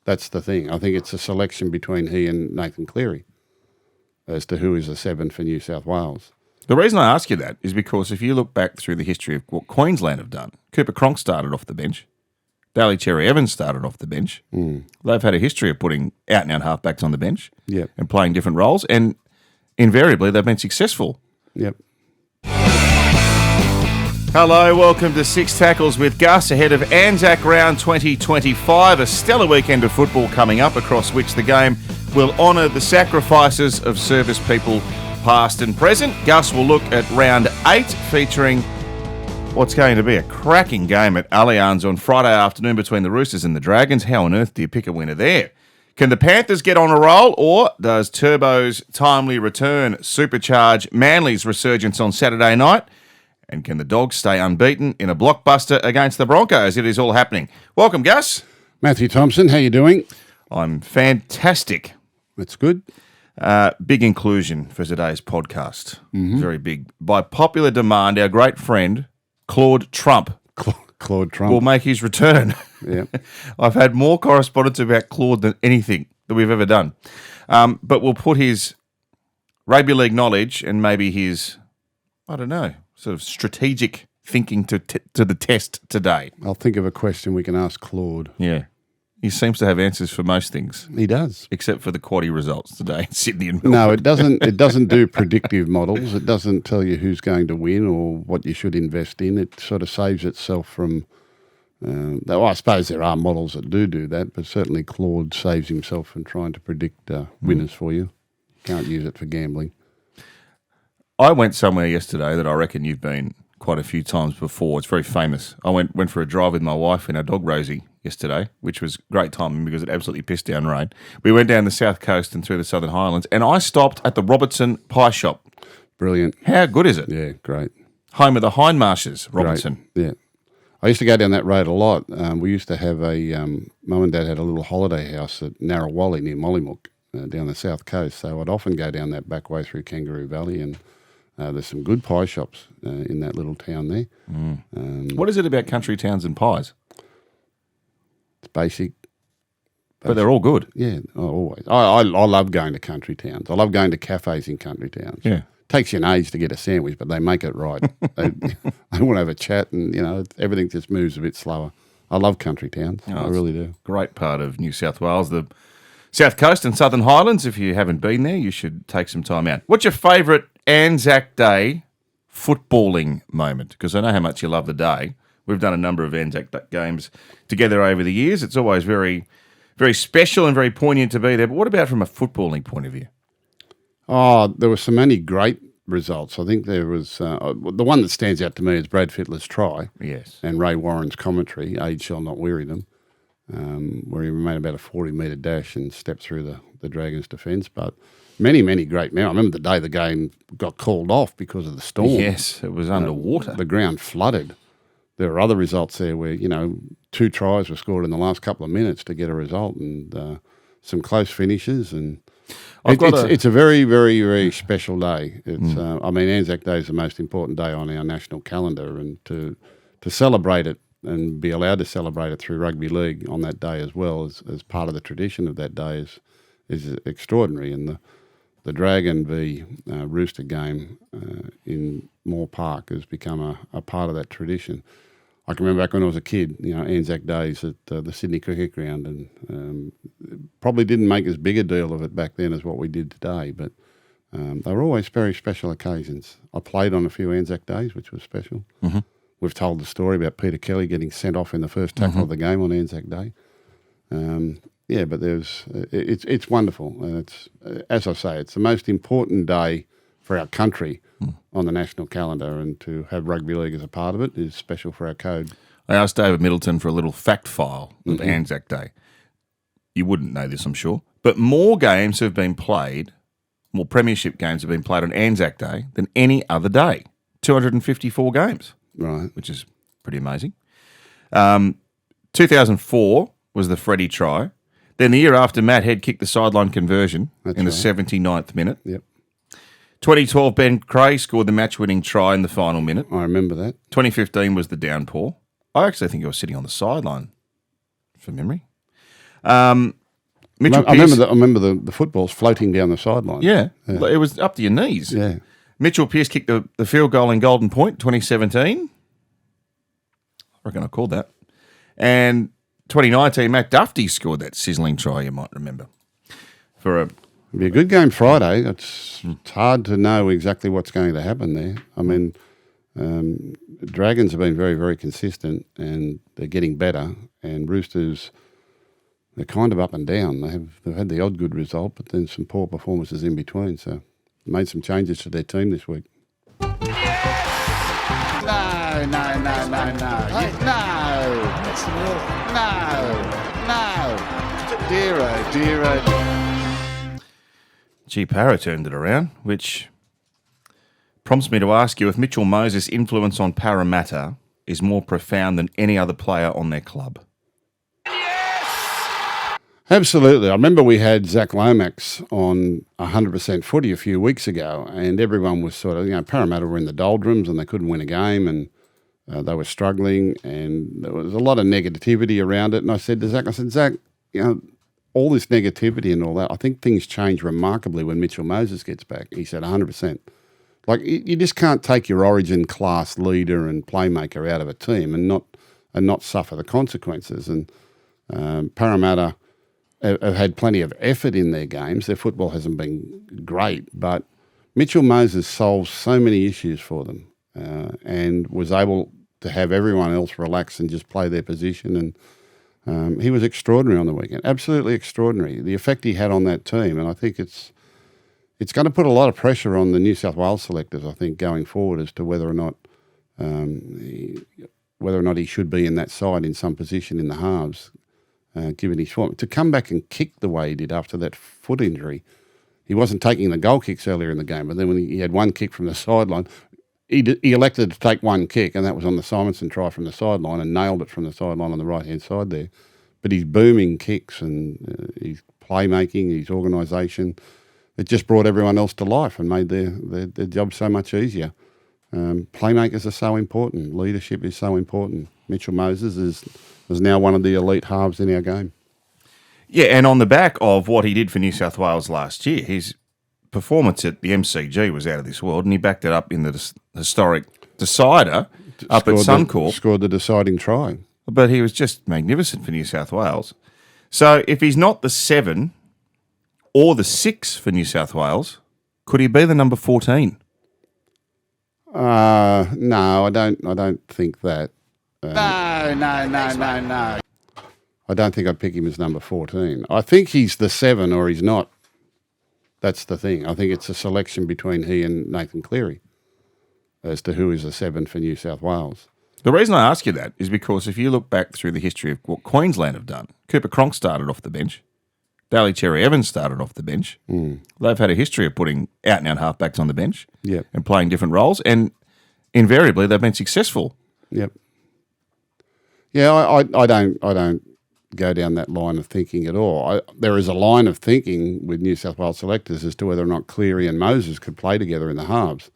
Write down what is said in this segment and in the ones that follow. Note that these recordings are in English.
That's the thing. I think it's a selection between he and Nathan Cleary as to who is the 7 for New South Wales. The reason I ask you that is because if you look back through the history of what Queensland have done, Cooper Cronk started off the bench. Daly Cherry Evans started off the bench. They've had a history of putting out-and-out halfbacks on the bench and playing different roles, and invariably they've been successful. Yep. Hello, welcome to Six Tackles with Gus ahead of ANZAC Round 2025, a stellar weekend of football coming up across which the game will honour the sacrifices of service people past and present. Gus will look at Round 8 featuring what's going to be a cracking game at Allianz on Friday afternoon between the Roosters and the Dragons. How on earth do you pick a winner there? Can the Panthers get on a roll, or does Turbo's timely return supercharge Manly's resurgence on Saturday night? And can the Dogs stay unbeaten in a blockbuster against the Broncos? It is all happening. Welcome, Gus. Matthew Thompson, how you doing? I'm fantastic. That's good. Big inclusion for today's podcast. Very big. By popular demand, our great friend, Claude Trump. Claude Trump will make his return. Yeah. I've had more correspondence about Claude than anything that we've ever done. But we'll put his rugby league knowledge and maybe his, I don't know, sort of strategic thinking to the test today. I'll think of a question we can ask Claude. Yeah. He seems to have answers for most things. He does. Except for the quaddie results today in Sydney and No, Melbourne. it doesn't do predictive models. It doesn't tell you who's going to win or what you should invest in. It sort of saves itself from, I suppose there are models that do that, but certainly Claude saves himself from trying to predict winners for you. Can't use it for gambling. I went somewhere yesterday that I reckon you've been quite a few times before. It's very famous. I went for a drive with my wife and our dog Rosie yesterday, which was great timing because it absolutely pissed down rain. We went down the south coast and through the Southern Highlands, and I stopped at the Robertson Pie Shop. Brilliant. How good is it? Yeah, great. Home of the Hindmarshes, Robertson. Great. Yeah. I used to go down that road a lot. We used to have Mum and Dad had a little holiday house at Narrawally near Mollymook down the south coast, so I'd often go down that back way through Kangaroo Valley, and there's some good pie shops in that little town there. What is it about country towns and pies? It's basic. But they're all good. Yeah, always. I love going to country towns. I love going to cafes in country towns. Yeah. Takes you an age to get a sandwich, but they make it right. they want to have a chat, and everything just moves a bit slower. I love country towns. I really do. Great part of New South Wales, the South Coast and Southern Highlands. If you haven't been there, you should take some time out. What's your favourite ANZAC Day footballing moment? Because I know how much you love the day. We've done a number of ANZAC games together over the years. It's always very, very special and very poignant to be there. But what about from a footballing point of view? Oh, there were so many great results. I think there was the one that stands out to me is Brad Fittler's try. Yes. And Ray Warren's commentary, "Age shall not weary them," where he made about a 40-metre dash and stepped through the Dragons' defence. But many, many great. Now, I remember the day the game got called off because of the storm. Yes, it was underwater. The ground flooded. There were other results there where, 2 tries were scored in the last couple of minutes to get a result, and some close finishes. And it's a very, very, very special day. It's ANZAC Day is the most important day on our national calendar, and to celebrate it and be allowed to celebrate it through rugby league on that day as well as part of the tradition of that day is extraordinary. And the Dragon v Rooster game in Moore Park has become a part of that tradition. I can remember back when I was a kid, ANZAC days at the Sydney Cricket Ground, and probably didn't make as big a deal of it back then as what we did today, but they were always very special occasions. I played on a few ANZAC days, which was special. Mm-hmm. We've told the story about Peter Kelly getting sent off in the first tackle of the game on ANZAC Day. But it's wonderful. And it's, as I say, it's the most important day for our country on the national calendar, and to have rugby league as a part of it is special for our code. I asked David Middleton for a little fact file of ANZAC Day. You wouldn't know this, I'm sure, but more games have been played, more Premiership games have been played on ANZAC Day than any other day. 254 games. Right. Which is pretty amazing. 2004 was the Freddie try. Then the year after, Matt Head kicked the sideline conversion in the 79th minute. Yep. 2012, Ben Creagh scored the match-winning try in the final minute. I remember that. 2015 was the downpour. I actually think I was sitting on the sideline, from memory. Mitchell I remember the footballs floating down the sideline. Yeah, it was up to your knees. Yeah. Mitchell Pearce kicked the field goal in Golden Point, 2017. I reckon I called that. And 2019, Matt Duffy scored that sizzling try, you might remember. It'll be a good game Friday. It's hard to know exactly what's going to happen there. I mean, Dragons have been very, very consistent and they're getting better. And Roosters, they're kind of up and down. They've had the odd good result, but then some poor performances in between. So made some changes to their team this week. Yes! No. Hey. No. That's the rule. No. Dear. G. Parra turned it around, which prompts me to ask you if Mitchell Moses' influence on Parramatta is more profound than any other player on their club. Absolutely. I remember we had Zach Lomax on 100% footy a few weeks ago, and everyone was sort of, Parramatta were in the doldrums and they couldn't win a game and they were struggling and there was a lot of negativity around it. And I said to Zach, Zach, all this negativity and all that, I think things change remarkably when Mitchell Moses gets back. He said 100%. Like, you just can't take your origin class leader and playmaker out of a team and not suffer the consequences. And Parramatta have had plenty of effort in their games. Their football hasn't been great, but Mitchell Moses solves so many issues for them and was able to have everyone else relax and just play their position. And he was extraordinary on the weekend, absolutely extraordinary. The effect he had on that team, and I think it's going to put a lot of pressure on the New South Wales selectors, I think, going forward as to whether or not he should be in that side in some position in the halves. Given his form, to come back and kick the way he did after that foot injury, he wasn't taking the goal kicks earlier in the game, but then when he had one kick from the sideline, he elected to take one kick, and that was on the Simonson try from the sideline and nailed it from the sideline on the right-hand side there. But his booming kicks and his playmaking, his organisation, it just brought everyone else to life and made their job so much easier. Playmakers are so important. Leadership is so important. Mitchell Moses is now one of the elite halves in our game. Yeah, and on the back of what he did for New South Wales last year, his performance at the MCG was out of this world, and he backed it up in the historic decider up at Suncorp. Scored the deciding try. But he was just magnificent for New South Wales. So if he's not the 7 or the 6 for New South Wales, could he be the number 14? No, I don't think that. No. I don't think I'd pick him as number 14. I think he's the 7 or he's not. That's the thing. I think it's a selection between he and Nathan Cleary as to who is the 7 for New South Wales. The reason I ask you that is because if you look back through the history of what Queensland have done, Cooper Cronk started off the bench. Daly Cherry Evans started off the bench. They've had a history of putting out-and-out halfbacks on the bench and playing different roles, and invariably they've been successful. Yep. Yeah, I don't go down that line of thinking at all. There is a line of thinking with New South Wales selectors as to whether or not Cleary and Moses could play together in the halves,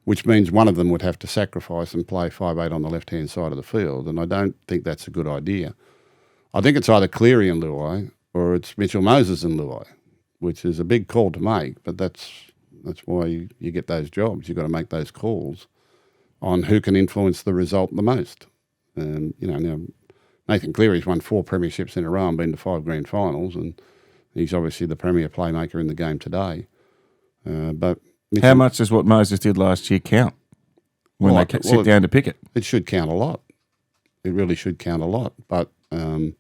which means one of them would have to sacrifice and play 5'8" on the left-hand side of the field, and I don't think that's a good idea. I think it's either Cleary and Luai or it's Mitchell Moses and Luai, which is a big call to make, but that's why you get those jobs. You've got to make those calls on who can influence the result the most. Now Nathan Cleary's won 4 premierships in a row and been to 5 grand finals, and he's obviously the premier playmaker in the game today. But how much does what Moses did last year count when they sit down to pick it? It should count a lot. It really should count a lot. But I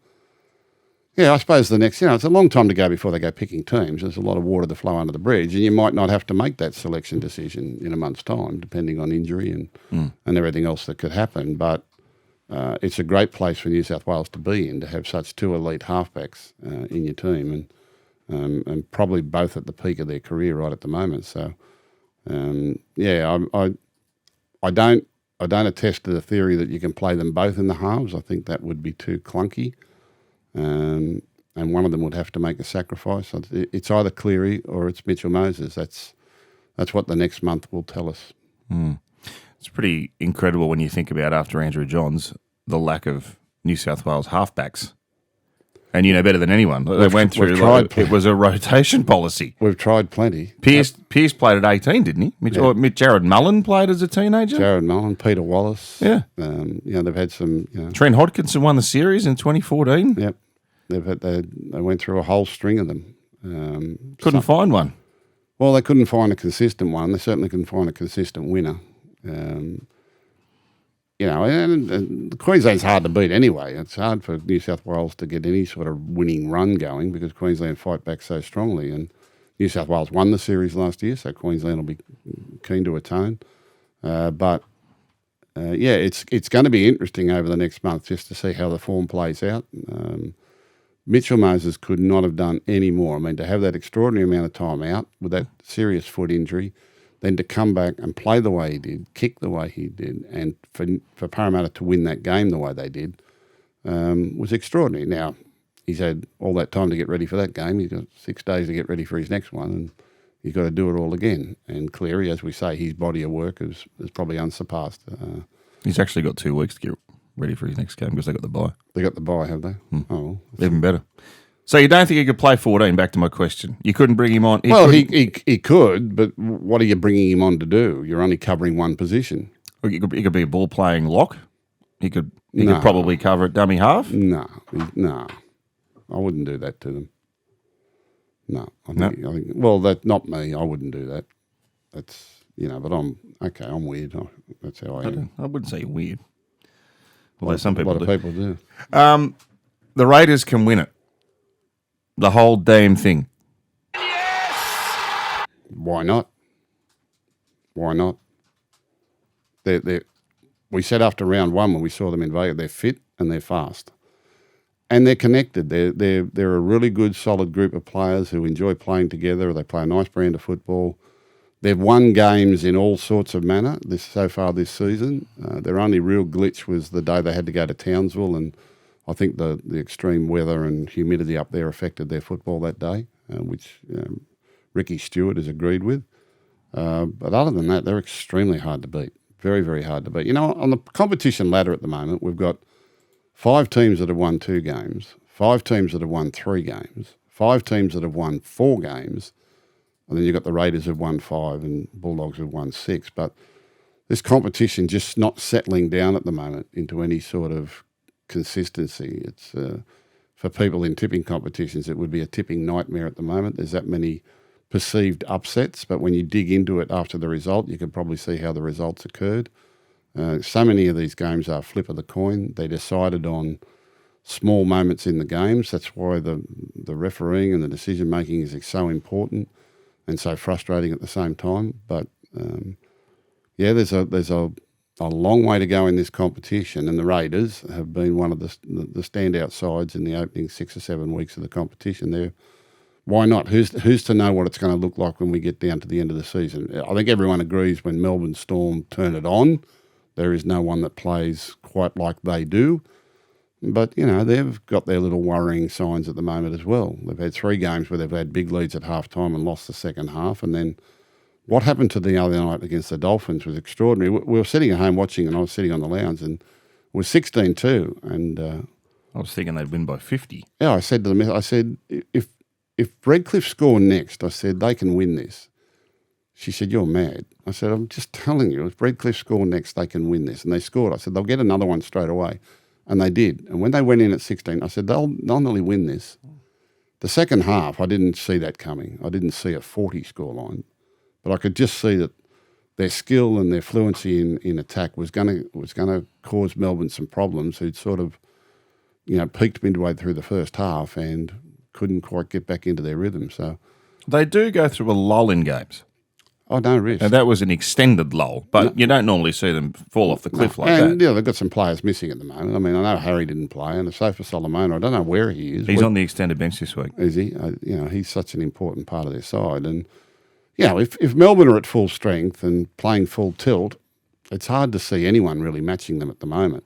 suppose the next, it's a long time to go before they go picking teams. There's a lot of water to flow under the bridge, and you might not have to make that selection decision in a month's time, depending on injury and everything else that could happen. But it's a great place for New South Wales to be in, to have such 2 elite halfbacks in your team, and probably both at the peak of their career right at the moment. So, I don't attest to the theory that you can play them both in the halves. I think that would be too clunky, and one of them would have to make a sacrifice. It's either Cleary or it's Mitchell Moses. That's what the next month will tell us. It's pretty incredible when you think about, after Andrew Johns, the lack of New South Wales halfbacks. And you know better than anyone. They went through. It was a rotation policy. We've tried plenty. Pierce played at 18, didn't he? Jared Mullen played as a teenager. Jared Mullen, Peter Wallace. Yeah. They've had some. Trent Hodkinson won the series in 2014. Yep. They went through a whole string of them. Couldn't find one. Well, they couldn't find a consistent one. They certainly couldn't find a consistent winner. And Queensland's hard to beat anyway. It's hard for New South Wales to get any sort of winning run going because Queensland fight back so strongly. And New South Wales won the series last year, so Queensland will be keen to atone. It's going to be interesting over the next month just to see how the form plays out. Mitch Moses could not have done any more. I mean, to have that extraordinary amount of time out with that serious foot injury, then to come back and play the way he did, kick the way he did, and for Parramatta to win that game the way they did was extraordinary. Now, he's had all that time to get ready for that game. He's got 6 days to get ready for his next one, and he's got to do it all again. And Cleary, as we say, his body of work is probably unsurpassed. He's actually got 2 weeks to get ready for his next game because they got the bye. They got the bye, have they? Oh, well, even better. So you don't think he could play 14? Back to my question. You couldn't bring him on. He could, but what are you bringing him on to do? You're only covering one position. He could be a ball playing lock. He could probably cover at dummy half. No, I wouldn't do that to them. No, I think. Well, that's not me. I wouldn't do that. That's but I'm weird. That's how I am. I wouldn't say you're weird. Although some people do. A lot of people do. The Raiders can win it. The whole damn thing. Yes! Why not? Why not? We said after round 1 when we saw them in Vegas, they're fit and they're fast. And they're connected. They're a really good, solid group of players who enjoy playing together. They play a nice brand of football. They've won games in all sorts of manner so far this season. Their only real glitch was the day they had to go to Townsville, and I think the extreme weather and humidity up there affected their football that day, which Ricky Stewart has agreed with. But other than that, they're extremely hard to beat. Very, very hard to beat. On the competition ladder at the moment, we've got 5 teams that have won 2 games, 5 teams that have won 3 games, 5 teams that have won 4 games, and then you've got the Raiders who've won 5 and Bulldogs who've won 6. But this competition just not settling down at the moment into any sort of consistency. It's for people in tipping competitions, it would be a tipping nightmare at the moment. There's that many perceived upsets, but when you dig into it after the result, you can probably see how the results occurred. So many of these games are flip of the coin. They decided on small moments in the games. That's why the refereeing and the decision making is so important and so frustrating at the same time. But there's a long way to go in this competition, and the Raiders have been one of the standout sides in the opening 6 or 7 weeks of the competition. Why not? Who's to know what it's going to look like when we get down to the end of the season? I think everyone agrees when Melbourne Storm turn it on, there is no one that plays quite like they do. But, they've got their little worrying signs at the moment as well. They've had 3 games where they've had big leads at half-time and lost the second half, and then what happened to the other night against the Dolphins was extraordinary. We were sitting at home watching, and I was sitting on the lounge, and it was 16-2. And I was thinking they'd win by 50. Yeah, I said to them, if Redcliffe score next, I said, they can win this. She said, you're mad. I said, I'm just telling you, if Redcliffe score next, they can win this. And they scored. I said, they'll get another one straight away. And they did. And when they went in at 16, I said, they'll nearly win this. The second half, I didn't see that coming. I didn't see a 40 scoreline. But I could just see that their skill and their fluency in attack was going to cause Melbourne some problems, who'd sort of, peaked midway through the first half and couldn't quite get back into their rhythm. So they do go through a lull in games. Oh, no risk. And that was an extended lull, but you don't normally see them fall off the cliff like that. And they've got some players missing at the moment. I mean, I know Harry didn't play, and Sofa Solomon, I don't know where he is. He's on the extended bench this week. Is he? He's such an important part of their side. And if Melbourne are at full strength and playing full tilt, it's hard to see anyone really matching them at the moment.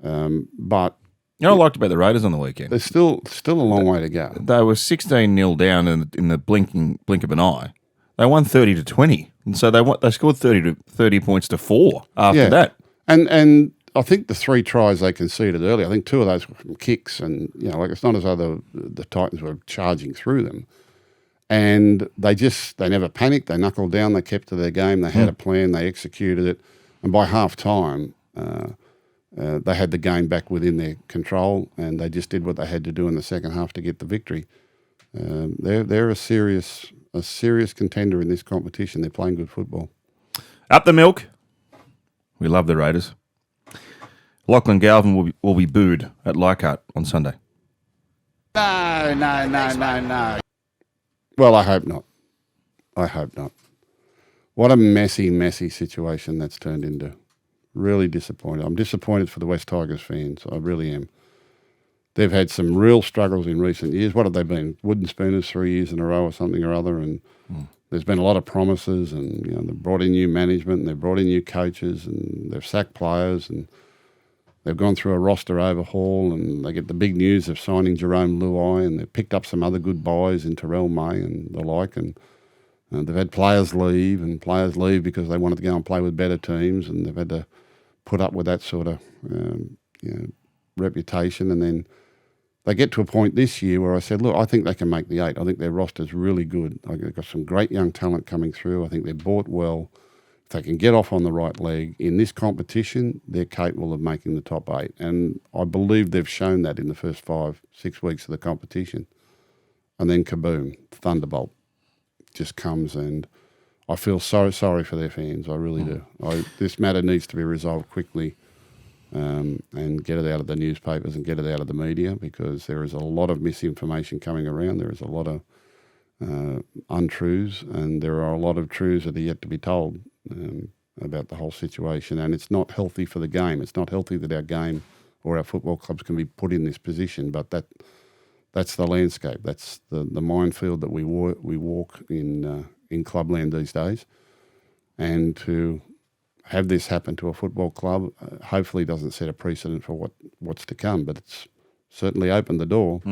But I liked about the Raiders on the weekend. There's still a long way to go. They were 16-0 down in the blink of an eye. They won 30-20, and so they scored 30 points to 4 after that. And I think the 3 tries they conceded earlier, I think 2 of those were from kicks, and it's not as though the Titans were charging through them. And they never panicked. They knuckled down. They kept to their game. They had a plan. They executed it. And by half time, they had the game back within their control, and they just did what they had to do in the second half to get the victory. They're a serious contender in this competition. They're playing good football. Up the milk. We love the Raiders. Lachlan Galvin will be booed at Leichhardt on Sunday. No. Well, I hope not. What a messy situation that's turned into. Really disappointed. I'm disappointed for the West Tigers fans. I really am. They've had some real struggles in recent years. What have they been? Wooden spooners 3 years in a row or something or other. And there's been a lot of promises, and they've brought in new management, and they've brought in new coaches, and they've sacked players, and they've gone through a roster overhaul, and they get the big news of signing Jerome Luai, and they've picked up some other good buys in Terrell May and the like, and they've had players leave because they wanted to go and play with better teams, and they've had to put up with that sort of reputation. And then they get to a point this year where I said, look, I think they can make the 8. I think their roster's really good. They've got some great young talent coming through. I think they're bought well. If they can get off on the right leg in this competition, they're capable of making the top 8. And I believe they've shown that in the first 5-6 weeks of the competition. And then kaboom, thunderbolt just comes, and I feel so sorry for their fans. I really do. This matter needs to be resolved quickly, and get it out of the newspapers and get it out of the media, because there is a lot of misinformation coming around. There is a lot of untruths, and there are a lot of truths that are yet to be told about the whole situation. And it's not healthy for the game. It's not healthy that our game or our football clubs can be put in this position, but that's the landscape. That's the minefield that we walk in clubland these days. And to have this happen to a football club hopefully doesn't set a precedent for what's to come, but it's certainly opened the door.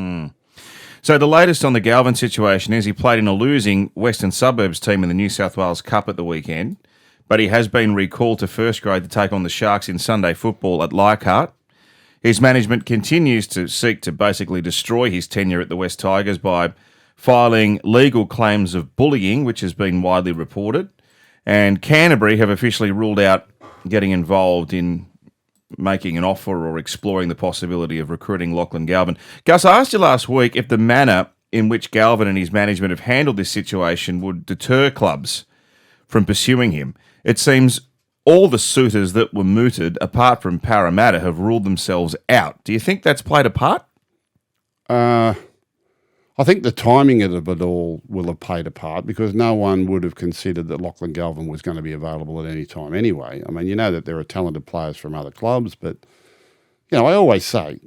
So the latest on the Galvin situation is he played in a losing Western Suburbs team in the New South Wales Cup at the weekend, but he has been recalled to first grade to take on the Sharks in Sunday football at Leichhardt. His management continues to seek to basically destroy his tenure at the West Tigers by filing legal claims of bullying, which has been widely reported. And Canterbury have officially ruled out getting involved in making an offer or exploring the possibility of recruiting Lachlan Galvin. Gus, I asked you last week if the manner in which Galvin and his management have handled this situation would deter clubs from pursuing him. It seems all the suitors that were mooted, apart from Parramatta, have ruled themselves out. Do you think that's played a part? I think the timing of it all will have played a part, because no one would have considered that Lachlan Galvin was going to be available at any time anyway. I mean, that there are talented players from other clubs, but, I always say,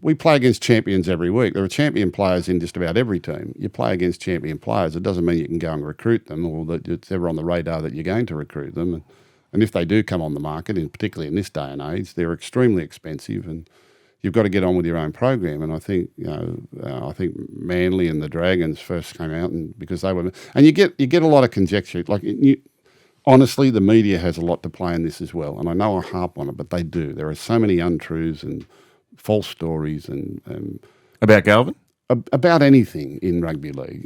we play against champions every week. There are champion players in just about every team. You play against champion players. It doesn't mean you can go and recruit them, or that it's ever on the radar that you're going to recruit them. And if they do come on the market, and particularly in this day and age, they're extremely expensive, and you've got to get on with your own program. And I think, I think Manly and the Dragons first came out, and because they were, and you get a lot of conjecture. Honestly, the media has a lot to play in this as well. And I know I harp on it, but they do. There are so many untruths and false stories and about Galvin. About anything in rugby league.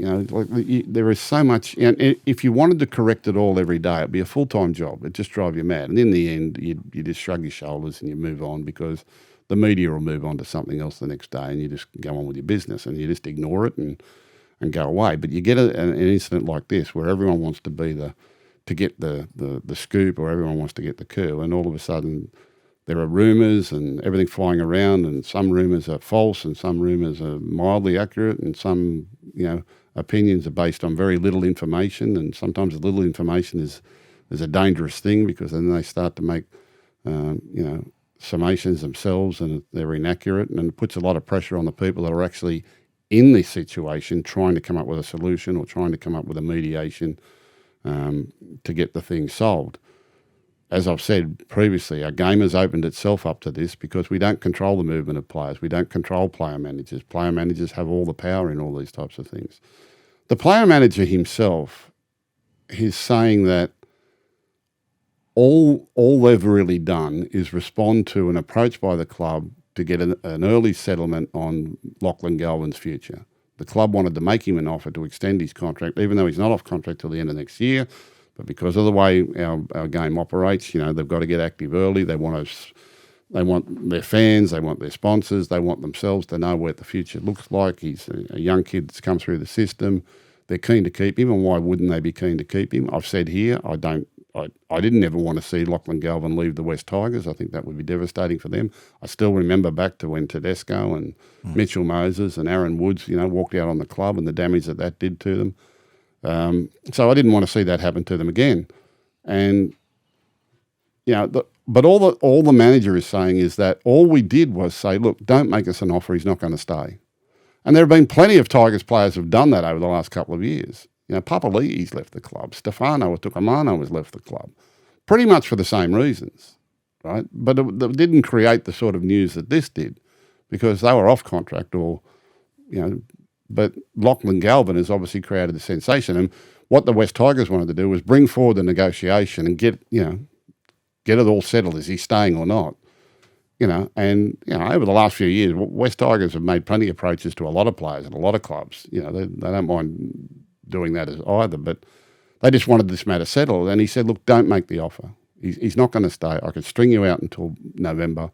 There is so much. If you wanted to correct it all every day, it'd be a full-time job. It'd just drive you mad. And in the end, you just shrug your shoulders and you move on, because the media will move on to something else the next day, and you just go on with your business and you just ignore it and go away. But you get an incident like this where everyone wants to be to get the scoop, or everyone wants to get the coup, and all of a sudden there are rumours and everything flying around, and some rumours are false and some rumours are mildly accurate, and some opinions are based on very little information, and sometimes the little information is a dangerous thing, because then they start to make summations themselves, and they're inaccurate, and it puts a lot of pressure on the people that are actually in this situation trying to come up with a solution or trying to come up with a mediation to get the thing solved. As I've said previously, our game has opened itself up to this because we don't control the movement of players. We don't control player managers. Player managers have all the power in all these types of things. The player manager himself is saying that all they've really done is respond to an approach by the club to get an early settlement on Lachlan Galvin's future. The club wanted to make him an offer to extend his contract, even though he's not off contract till the end of next year. But because of the way our game operates, they've got to get active early. They want their fans, they want their sponsors, they want themselves to know what the future looks like. He's a young kid that's come through the system. They're keen to keep him, and why wouldn't they be keen to keep him? I've said here, I didn't ever want to see Lachlan Galvin leave the West Tigers. I think that would be devastating for them. I still remember back to when Tedesco and Mitchell Moses and Aaron Woods, walked out on the club and the damage that did to them. So I didn't want to see that happen to them again. And, but all the manager is saying is that all we did was say, look, don't make us an offer, he's not going to stay. And there have been plenty of Tigers players who have done that over the last couple of years. Papali'i's left the club. Stefano Tucumano has left the club, pretty much for the same reasons, right? But it didn't create the sort of news that this did, because they were off contract but Lachlan Galvin has obviously created a sensation. And what the West Tigers wanted to do was bring forward the negotiation and get it all settled. Is he staying or not? Over the last few years, West Tigers have made plenty of approaches to a lot of players and a lot of clubs. They don't mind doing that as either, but they just wanted this matter settled. And he said, look, don't make the offer. He's not going to stay. I could string you out until November,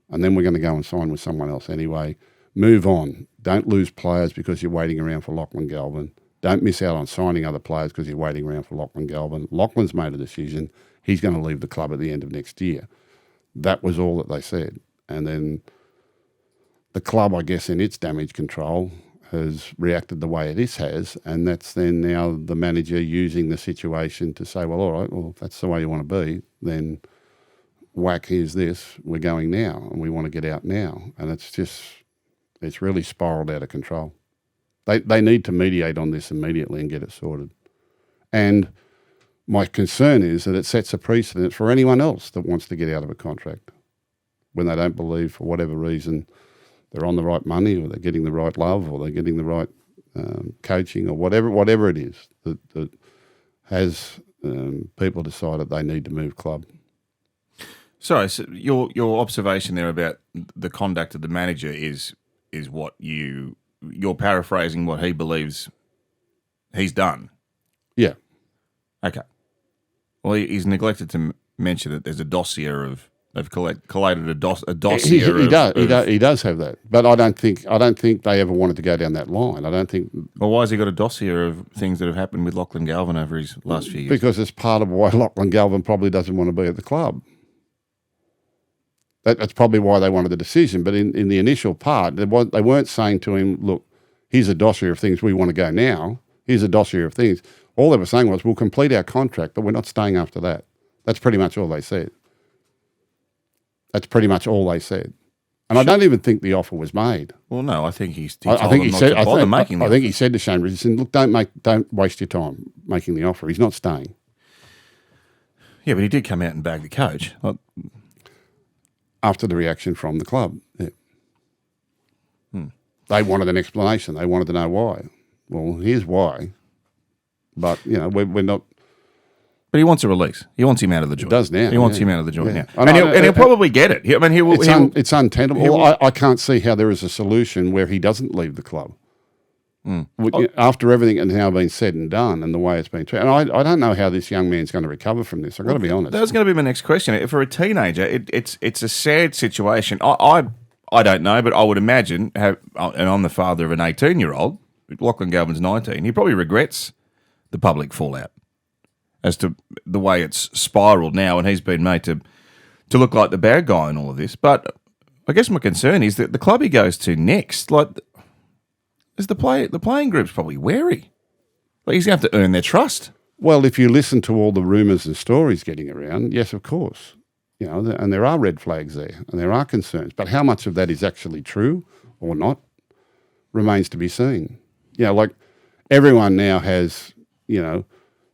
and then we're going to go and sign with someone else anyway. Move on. Don't lose players because you're waiting around for Lachlan Galvin. Don't miss out on signing other players because you're waiting around for Lachlan Galvin. Lachlan's made a decision. He's going to leave the club at the end of next year. That was all that they said. And then the club, I guess, in its damage control, has reacted the way it has, and that's then now the manager using the situation to say, well, all right, well, if that's the way you want to be, then whack, here's this, we're going now, and we want to get out now. And it's really spiralled out of control. They need to mediate on this immediately and get it sorted. And my concern is that it sets a precedent for anyone else that wants to get out of a contract when they don't believe, for whatever reason, they're on the right money, or they're getting the right love, or they're getting the right coaching, or whatever it is that has people decided they need to move club. Sorry, so your observation there about the conduct of the manager is what you're paraphrasing what he believes he's done. Yeah. Okay. Well, he's neglected to mention that there's a dossier of. They've collated a dossier. He does have that, but I don't think they ever wanted to go down that line. I don't think. Well, why has he got a dossier of things that have happened with Lachlan Galvin over his last few years? Because it's part of why Lachlan Galvin probably doesn't want to be at the club. That's probably why they wanted the decision. But in the initial part, they weren't saying to him, "Look, here's a dossier of things we want to go now. Here's a dossier of things." All they were saying was, "We'll complete our contract, but we're not staying after that." That's pretty much all they said. That's pretty much all they said. And I don't even think the offer was made. Well, no, I think he said to Shane Richardson, look, don't waste your time making the offer. He's not staying. Yeah, but he did come out and bag the coach. After the reaction from the club. Yeah. They wanted an explanation. They wanted to know why. Well, here's why. But, we're not. But he wants a release. He wants him out of the joint. He does now. He wants him out of the joint now. And he'll probably get it. It's untenable. I can't see how there is a solution where he doesn't leave the club. After everything has now been said and done and the way it's been treated. And I don't know how this young man's going to recover from this. I've got to be honest. That was going to be my next question. For a teenager, it's a sad situation. I don't know, but I would imagine, and I'm the father of an 18-year-old, Lachlan Galvin's 19, he probably regrets the public fallout as to the way it's spiralled now, and he's been made to look like the bad guy in all of this. But I guess my concern is that the club he goes to next, is the playing group's probably wary. He's going to have to earn their trust. Well, if you listen to all the rumours and stories getting around, yes, of course. And there are red flags there, and there are concerns. But how much of that is actually true or not remains to be seen. Everyone now has,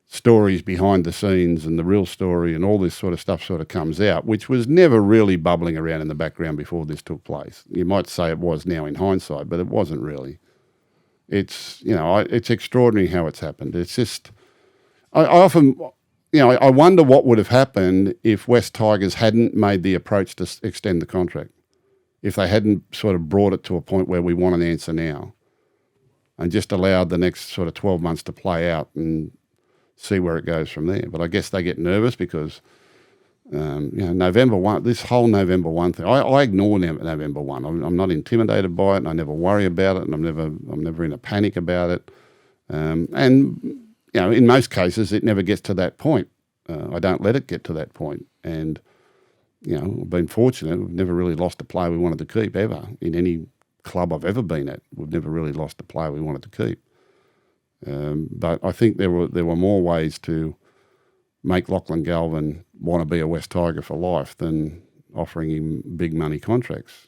stories behind the scenes, and the real story and all this sort of stuff sort of comes out, which was never really bubbling around in the background before this took place. You might say it was now in hindsight, but it wasn't really. It's, it's extraordinary how it's happened. It's just, I often, I wonder what would have happened if West Tigers hadn't made the approach to extend the contract, if they hadn't sort of brought it to a point where we want an answer now and just allowed the next sort of 12 months to play out and see where it goes from there. But I guess they get nervous because, November 1, this whole November 1 thing, I ignore November 1. I'm not intimidated by it, and I never worry about it, and I'm never in a panic about it. In most cases, it never gets to that point. I don't let it get to that point. And, I've been fortunate. We've never really lost a player we wanted to keep ever in any club I've ever been at. We've never really lost a player we wanted to keep. But I think there were more ways to make Lachlan Galvin want to be a West Tiger for life than offering him big money contracts.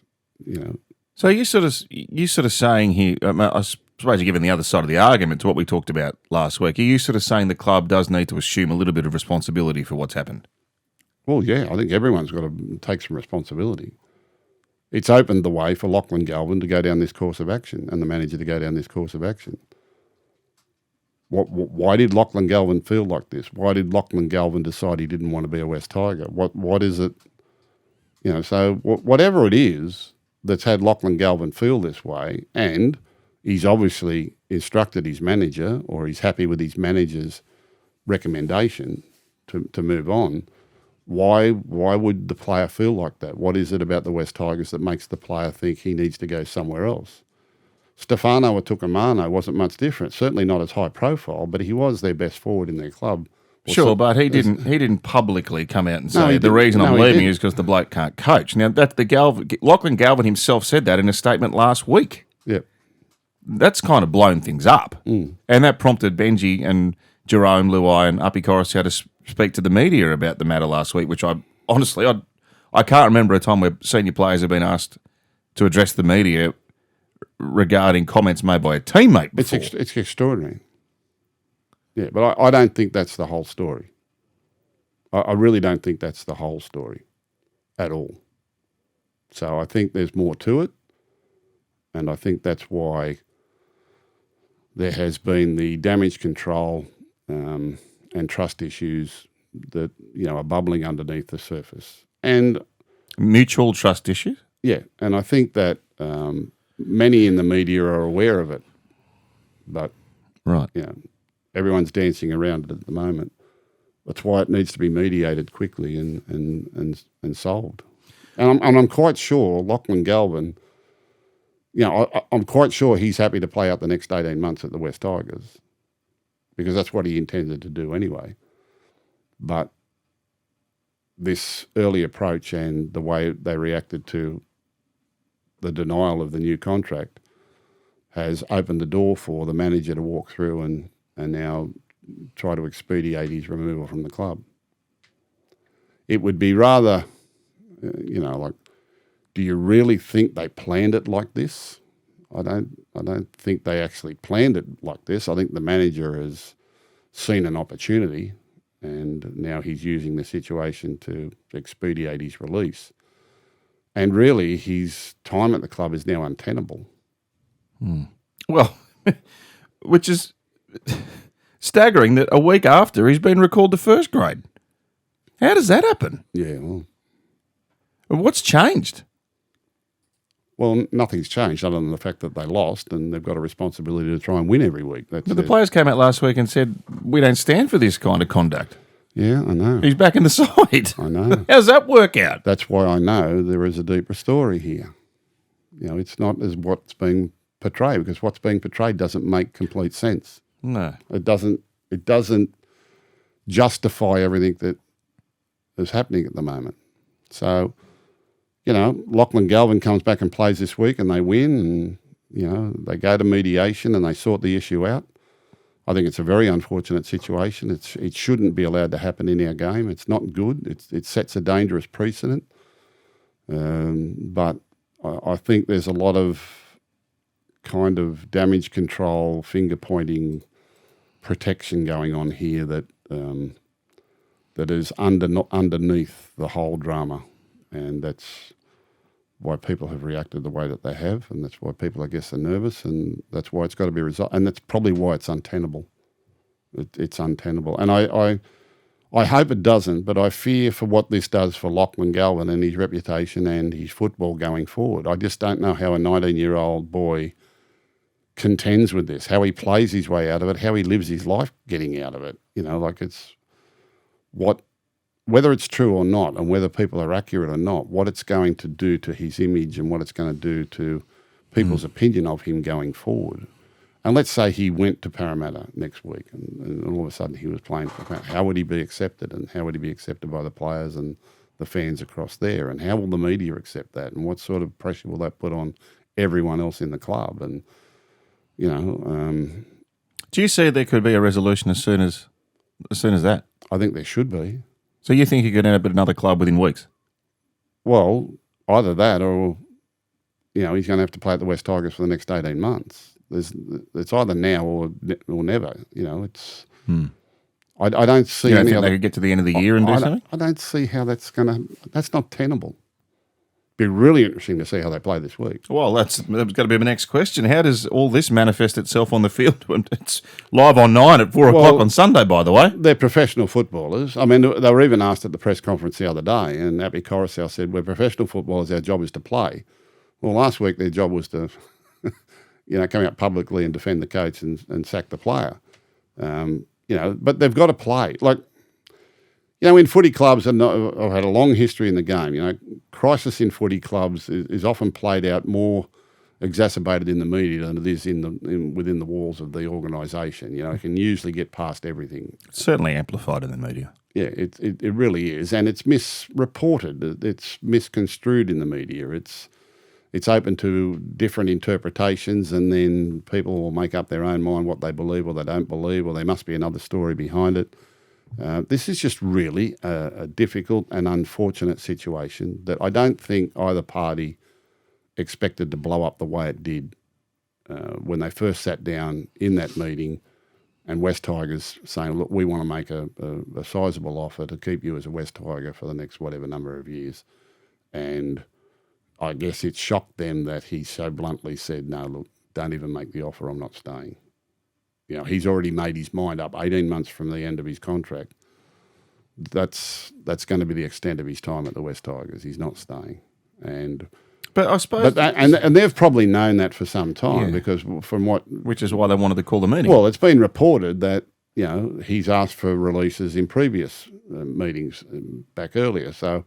So you sort of saying here, I suppose you're giving the other side of the argument to what we talked about last week. Are you sort of saying the club does need to assume a little bit of responsibility for what's happened? Well, yeah, I think everyone's got to take some responsibility. It's opened the way for Lachlan Galvin to go down this course of action and the manager to go down this course of action. Why did Lachlan Galvin feel like this? Why did Lachlan Galvin decide he didn't want to be a West Tiger? What is it? So whatever it is that's had Lachlan Galvin feel this way, and he's obviously instructed his manager, or he's happy with his manager's recommendation to move on. Why would the player feel like that? What is it about the West Tigers that makes the player think he needs to go somewhere else? Stefano Atukamano wasn't much different. Certainly not as high profile, but he was their best forward in their club. Sure, but he didn't publicly come out and say the reason I'm leaving is because the bloke can't coach. Now that's Lachlan Galvin himself said that in a statement last week. Yeah, that's kind of blown things up, and that prompted Benji and Jerome Luai and Uppy Coruscant to speak to the media about the matter last week. Which I can't remember a time where senior players have been asked to address the media regarding comments made by a teammate before. It's extraordinary. Yeah, but I don't think that's the whole story. I really don't think that's the whole story at all. So I think there's more to it, and I think that's why there has been the damage control and trust issues that are bubbling underneath the surface. And mutual trust issues? Yeah, and I think that many in the media are aware of it, but right, everyone's dancing around it at the moment. That's why it needs to be mediated quickly and solved. And I'm quite sure Lachlan Galvin, I'm quite sure he's happy to play out the next 18 months at the West Tigers because that's what he intended to do anyway. But this early approach and the way they reacted to the denial of the new contract has opened the door for the manager to walk through and now try to expedite his removal from the club. It would be rather, do you really think they planned it like this? I don't think they actually planned it like this. I think the manager has seen an opportunity and now he's using the situation to expedite his release. And really, his time at the club is now untenable. Well, which is staggering that a week after he's been recalled to first grade. How does that happen? Yeah, well. What's changed? Well, nothing's changed other than the fact that they lost and they've got a responsibility to try and win every week. But the players came out last week and said, we don't stand for this kind of conduct. Yeah, I know. He's back in the side. I know. How's that work out? That's why I know there is a deeper story here. It's not as what's being portrayed, because what's being portrayed doesn't make complete sense. No. It doesn't justify everything that is happening at the moment. So, Lachlan Galvin comes back and plays this week and they win and, they go to mediation and they sort the issue out. I think it's a very unfortunate situation. It shouldn't be allowed to happen in our game. It's not good. It sets a dangerous precedent. But I think there's a lot of kind of damage control, finger pointing, protection going on here that is underneath the whole drama, and that's why people have reacted the way that they have, and that's why people, I guess, are nervous, and that's why it's got to be resolved, and that's probably why it's untenable. It's untenable, and I hope it doesn't, but I fear for what this does for Lachlan Galvin and his reputation and his football going forward. I just don't know how a 19-year-old boy contends with this, how he plays his way out of it, how he lives his life getting out of it. It's whether it's true or not and whether people are accurate or not, what it's going to do to his image and what it's going to do to people's opinion of him going forward. And let's say he went to Parramatta next week and all of a sudden he was playing for Parramatta. How would he be accepted, and how would he be accepted by the players and the fans across there, and how will the media accept that, and what sort of pressure will that put on everyone else in the club? And, do you see there could be a resolution as soon as that? I think there should be. So you think he could end up at another club within weeks? Well, either that or, he's going to have to play at the West Tigers for the next 18 months. It's either now or never. It's. I don't see. You don't think they could get to the end of the year and do something? I don't see how that's going to. That's not tenable. Be really interesting to see how they play this week. Well, that's going to be my next question. How does all this manifest itself on the field? It's live on 9 at 4 o'clock on Sunday, by the way. They're professional footballers. I mean, they were even asked at the press conference the other day, and Appy Coruscant said, "We're professional footballers. Our job is to play." Well, last week their job was to, come out publicly and defend the coach and sack the player. But they've got to play. In footy clubs, and I've had a long history in the game. Crisis in footy clubs is often played out more exacerbated in the media than it is within the walls of the organisation. It can usually get past everything. It's certainly amplified in the media. Yeah, it really is, and it's misreported. It's misconstrued in the media. It's open to different interpretations, and then people will make up their own mind what they believe or they don't believe, or there must be another story behind it. This is just really a difficult and unfortunate situation that I don't think either party expected to blow up the way it did when they first sat down in that meeting, and West Tigers saying, "Look, we want to make a sizable offer to keep you as a West Tiger for the next whatever number of years." And I guess it shocked them that he so bluntly said, "No, look, don't even make the offer, I'm not staying." He's already made his mind up 18 months from the end of his contract. That's going to be the extent of his time at the West Tigers. He's not staying. But I suppose... And they've probably known that for some time because from what... Which is why they wanted to call the meeting. Well, it's been reported that, he's asked for releases in previous meetings back earlier. So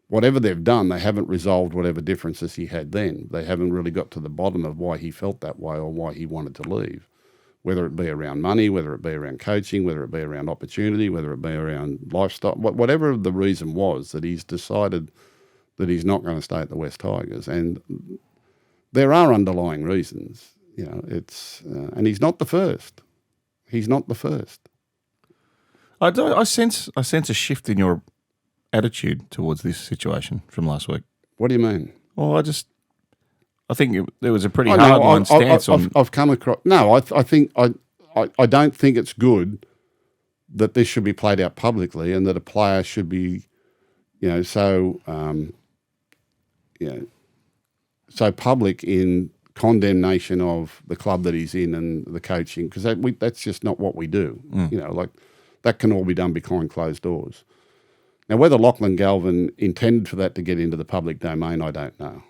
whatever they've done, they haven't resolved whatever differences he had then. They haven't really got to the bottom of why he felt that way or why he wanted to leave, whether it be around money, whether it be around coaching, whether it be around opportunity, whether it be around lifestyle, whatever the reason was that he's decided that he's not going to stay at the West Tigers. And there are underlying reasons, and he's not the first. He's not the first. I sense a shift in your attitude towards this situation from last week. What do you mean? Well, I think there was a pretty hard-line stance on... I've come across... No, I don't think it's good that this should be played out publicly and that a player should be, so public in condemnation of the club that he's in and the coaching, because that's just not what we do. That can all be done behind closed doors. Now, whether Lachlan Galvin intended for that to get into the public domain, I don't know.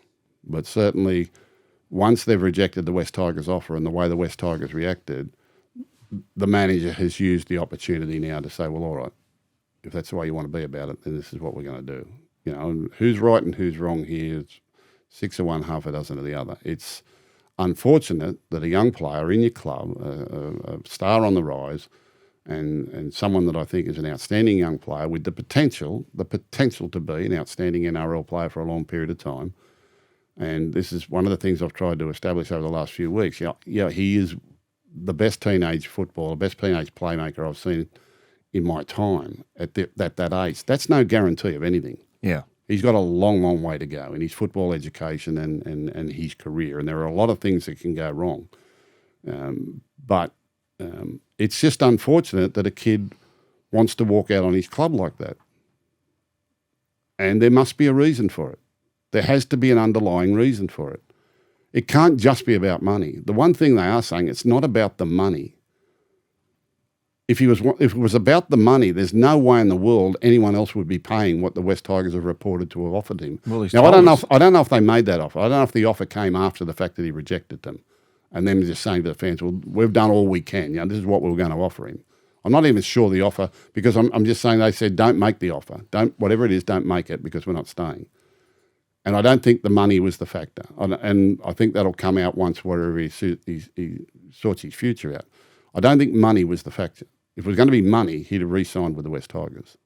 But certainly, once they've rejected the West Tigers offer and the way the West Tigers reacted, the manager has used the opportunity now to say, well, all right, if that's the way you want to be about it, then this is what we're going to do. And who's right and who's wrong here? It's 6 of one, half a dozen of the other. It's unfortunate that a young player in your club, a star on the rise, and someone that I think is an outstanding young player with the potential to be an outstanding NRL player for a long period of time. And this is one of the things I've tried to establish over the last few weeks. He is the best teenage footballer, best teenage playmaker I've seen in my time at that age. That's no guarantee of anything. Yeah. He's got a long, long way to go in his football education and his career. And there are a lot of things that can go wrong. But it's just unfortunate that a kid wants to walk out on his club like that. And there must be a reason for it. There has to be an underlying reason for it. It can't just be about money. The one thing they are saying, it's not about the money. if it was about the money, there's no way in the world anyone else would be paying what the West Tigers have reported to have offered him. Well, now, I don't know if they made that offer. I don't know if the offer came after the fact that he rejected them, and them just saying to the fans, "Well, we've done all we can. This is what we were going to offer him." I'm not even sure the offer, because I'm just saying they said, "Don't make the offer. Whatever it is, don't make it, because we're not staying." And I don't think the money was the factor. And I think that'll come out once whatever he sorts his future out. I don't think money was the factor. If it was going to be money, he'd have re-signed with the West Tigers.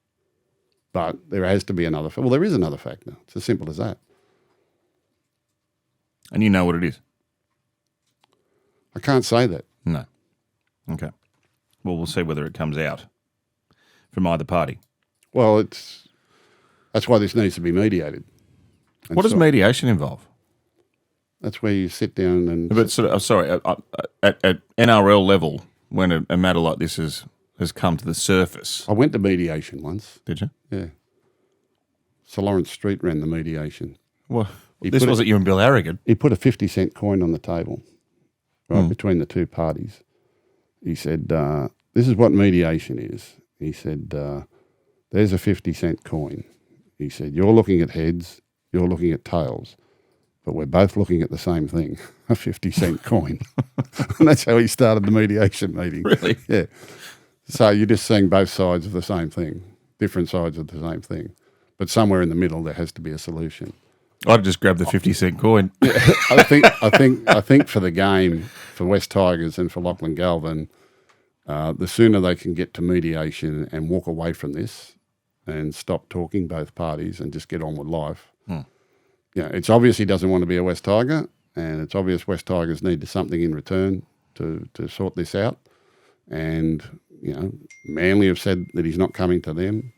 But there has to be another factor. Well, there is another factor. It's as simple as that. And you know what it is? I can't say that. No. Okay. Well, we'll see whether it comes out from either party. Well, that's why this needs to be mediated. What does mediation involve? That's where you sit down and... But at NRL level, when a matter like this has come to the surface... I went to mediation once. Did you? Yeah. Sir Lawrence Street ran the mediation. Well, this wasn't you and Bill Harrigan. He put a 50-cent coin on the table, right, between the two parties. He said, this is what mediation is. He said, there's a 50-cent coin. He said, you're looking at heads, you're looking at tails, but we're both looking at the same thing, a 50-cent coin. And that's how he started the mediation meeting. Really? Yeah. So you're just seeing both sides of the same thing, different sides of the same thing. But somewhere in the middle there has to be a solution. I'd just grab the 50-cent coin. Yeah, I think for the game, for West Tigers and for Lachlan Galvin, the sooner they can get to mediation and walk away from this and stop talking, both parties, and just get on with life. Yeah, it's obvious he doesn't want to be a West Tiger, and it's obvious West Tigers need something in return to sort this out. And, Manly have said that he's not coming to them.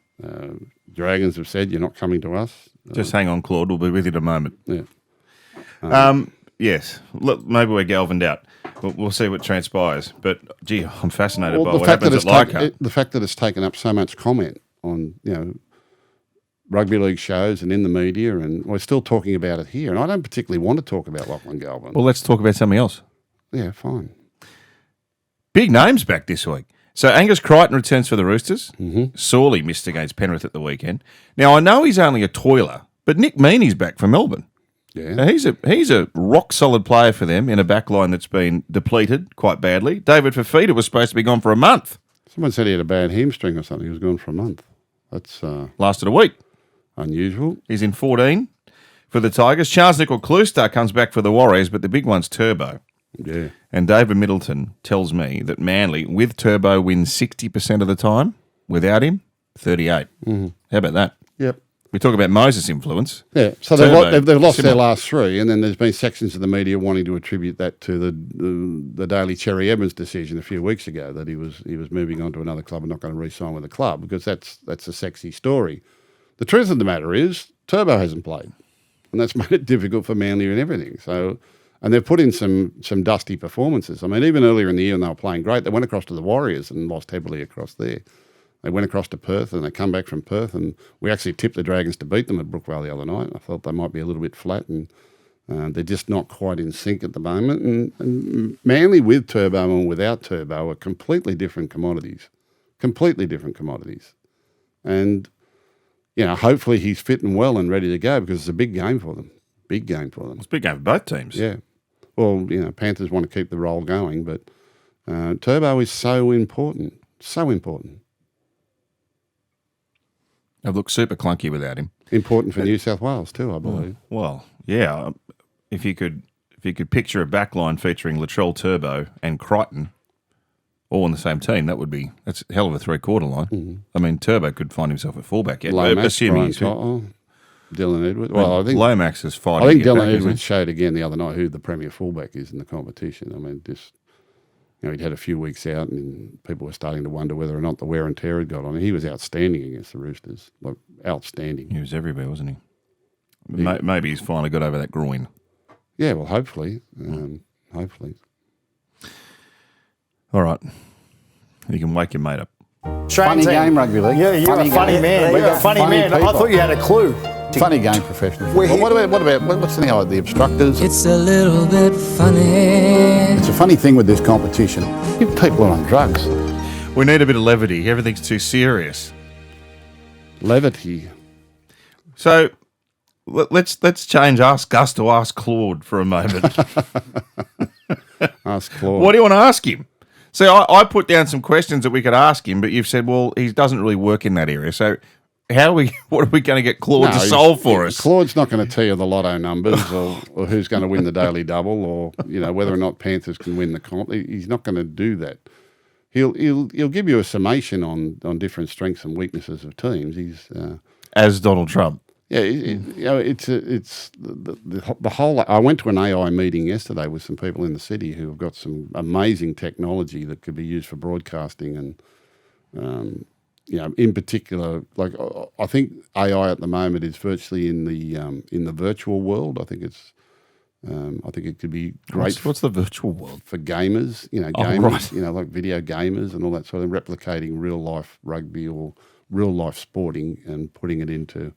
Dragons have said, you're not coming to us. Just hang on, Claude. We'll be with you in a moment. Yeah. Yes. Look, maybe we're galvaned out. We'll see what transpires. But, gee, I'm fascinated by what happens at Leichhardt. The fact that it's taken up so much comment on, rugby league shows and in the media, and we're still talking about it here. And I don't particularly want to talk about Lachlan Galvin. Well, let's talk about something else. Yeah, fine. Big names back this week. So Angus Crichton returns for the Roosters. Sorely missed against Penrith at the weekend. Now, I know he's only a toiler, but Nick Meaney's back from Melbourne. Yeah. Now, he's a rock-solid player for them in a backline that's been depleted quite badly. David Fafita was supposed to be gone for a month. Someone said he had a bad hamstring or something. He was gone for a month. That's lasted a week. Unusual. He's in 14 for the Tigers. Charles Nickel-Cloustar comes back for the Warriors, but the big one's Turbo. Yeah. And David Middleton tells me that Manly, with Turbo, wins 60% of the time. Without him, 38. How about that? Yep. We talk about Moses' influence. Yeah, so they've lost their last three, and then there's been sections of the media wanting to attribute that to the Daily Cherry Evans decision a few weeks ago, that he was moving on to another club and not going to re-sign with the club, because that's a sexy story. The truth of the matter is Turbo hasn't played, and that's made it difficult for Manly and everything. So, and they've put in some dusty performances. I mean, even earlier in the year when they were playing great, they went across to the Warriors and lost heavily across there. They went across to Perth and they come back from Perth, and we actually tipped the Dragons to beat them at Brookvale the other night. I thought they might be a little bit flat, and they're just not quite in sync at the moment. And Manly with Turbo and without Turbo are completely different commodities. And, hopefully he's fit and well and ready to go, because it's a big game for them. Big game for them. It's a big game for both teams. Yeah. Well, Panthers want to keep the roll going, but Turbo is so important. So important. They've looked super clunky without him. Important for New South Wales too, I believe. Well, yeah. If you could picture a backline featuring Latrell, Turbo and Crichton all on the same team, that's a hell of a three-quarter line. Mm-hmm. I mean, Turbo could find himself at fullback yet. Assuming he's fit. Dylan Edwards. Well, I think Lomax is fighting. I think Dylan Edwards showed again the other night who the premier fullback is in the competition. I mean, just he'd had a few weeks out, and people were starting to wonder whether or not the wear and tear had got on him. He was outstanding against the Roosters, outstanding. He was everywhere, wasn't he? Maybe he's finally got over that groin. Yeah, well, hopefully. Hopefully. All right. You can wake your mate up. Funny game, rugby league. Yeah, you're a funny man. You're a funny man. I thought you had a clue. Funny game, professional. Well, what's the obstructors? It's a little bit funny. It's a funny thing with this competition. People are on drugs. We need a bit of levity. Everything's too serious. Levity. So let's change AskGus to AskClaude for a moment. AskClaude. What do you want to ask him? So I put down some questions that we could ask him, but you've said, well, he doesn't really work in that area. So what are we going to get Claude to solve for us? Claude's not going to tell you the lotto numbers or who's going to win the daily double or whether or not Panthers can win the comp. He's not going to do that. He'll give you a summation on different strengths and weaknesses of teams. He's as Donald Trump. Yeah, it's the whole. I went to an AI meeting yesterday with some people in the city who have got some amazing technology that could be used for broadcasting, and in particular, like I think AI at the moment is virtually in the virtual world. I think it could be great. What's the virtual world for gamers? Gamers, right. Like video gamers and all that sort of replicating real life rugby or real life sporting and putting it into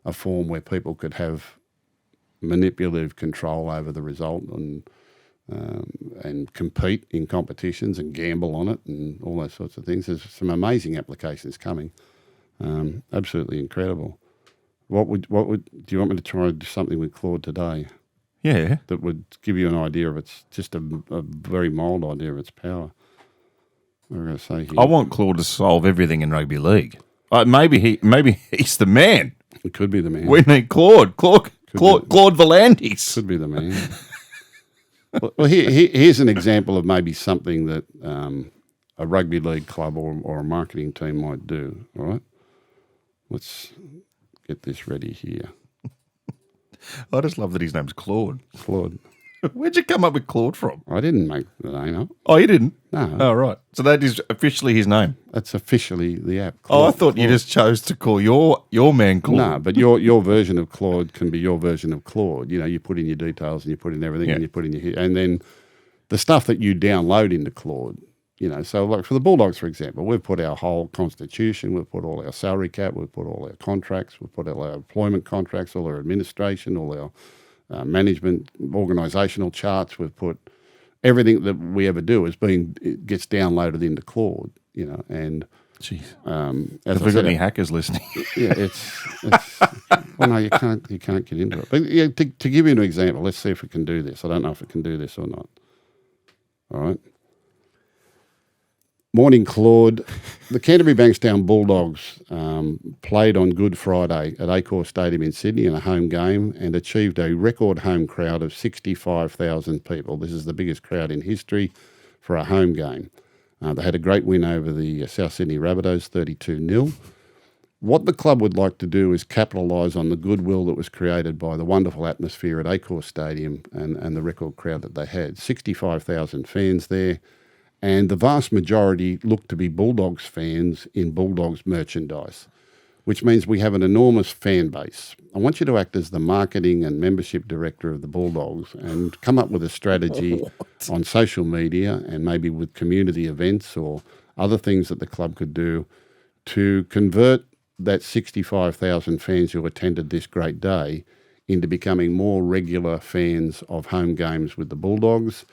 a form where people could have manipulative control over the result and compete in competitions and gamble on it and all those sorts of things. There's some amazing applications coming. Absolutely incredible. What would do you want me to try and do something with Claude today? Yeah, that would give you an idea of just a very mild idea of its power. What am I going to say here? I want Claude to solve everything in rugby league. Maybe he's the man. It could be the man. We need Claude Volandis. Could be the man. Well, here's an example of maybe something that a rugby league club or a marketing team might do. All right, let's get this ready here. I just love that his name's Claude. Claude. Where'd you come up with Claude from? I didn't make the name up. Oh, you didn't? No. Oh, right. So that is officially his name? That's officially the app. Claude. Oh, I thought you just chose to call your man Claude. No, but your version of Claude can be your version of Claude. You put in your details and you put in everything and you put in your... And then the stuff that you download into Claude, so like for the Bulldogs, for example, we've put our whole constitution, we've put all our salary cap, we've put all our contracts, we've put all our employment contracts, all our administration, all our management, organisational charts. We've put everything that we ever do gets downloaded into Claude, and jeez, have we got any hackers listening? Yeah, it's well, no, you can't get into it. But yeah, to give you an example, let's see if it can do this. I don't know if it can do this or not. All right. Morning, Claude. The Canterbury Bankstown Bulldogs played on Good Friday at Accor Stadium in Sydney in a home game and achieved a record home crowd of 65,000 people. This is the biggest crowd in history for a home game. They had a great win over the South Sydney Rabbitohs, 32-0. What the club would like to do is capitalise on the goodwill that was created by the wonderful atmosphere at Accor Stadium and the record crowd that they had. 65,000 fans there. And the vast majority look to be Bulldogs fans in Bulldogs merchandise, which means we have an enormous fan base. I want you to act as the marketing and membership director of the Bulldogs and come up with a strategy on social media and maybe with community events or other things that the club could do to convert that 65,000 fans who attended this great day into becoming more regular fans of home games with the Bulldogs.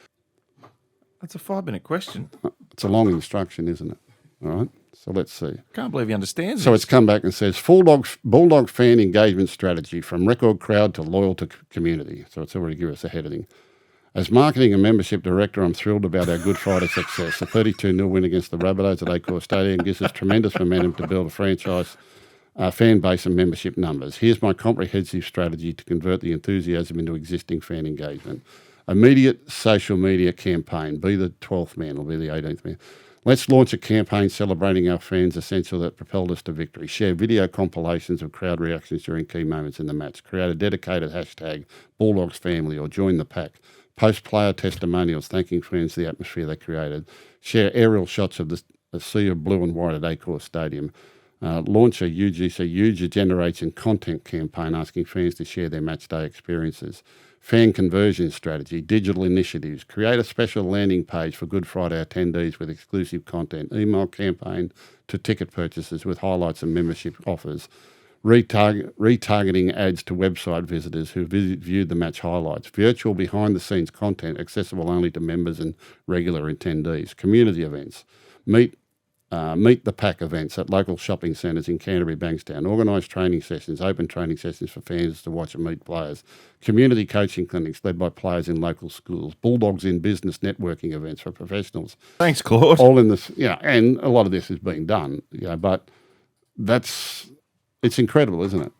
That's a 5-minute question. It's a long instruction, isn't it? All right. So let's see. Can't believe he understands So this. it's come back and says, Bulldog fan engagement strategy from record crowd to loyal to community. So it's already given us a heading. As marketing and membership director, I'm thrilled about our Good Friday success. A 32-0 win against the Rabbitohs at Accor Stadium gives us tremendous momentum to build a franchise, fan base and membership numbers. Here's my comprehensive strategy to convert the enthusiasm into existing fan engagement. Immediate social media campaign. Be the 12th man or be the 18th man. Let's launch a campaign celebrating our fans' essential that propelled us to victory. Share video compilations of crowd reactions during key moments in the match. Create a dedicated hashtag, Bulldogs Family, or join the pack. Post player testimonials thanking fans for the atmosphere they created. Share aerial shots of the sea of blue and white at Accor Stadium. Launch a UGC user generation content campaign asking fans to share their match day experiences. Fan conversion strategy, digital initiatives, create a special landing page for Good Friday attendees with exclusive content, email campaign to ticket purchases with highlights and membership offers, retargeting ads to website visitors who viewed the match highlights, virtual behind-the-scenes content accessible only to members and regular attendees, community events, meet meet the pack events at local shopping centres in Canterbury, Bankstown, organised training sessions, open training sessions for fans to watch and meet players, community coaching clinics led by players in local schools, Bulldogs in business networking events for professionals. Thanks, Claude. All in this, and a lot of this is being done, but it's incredible, isn't it?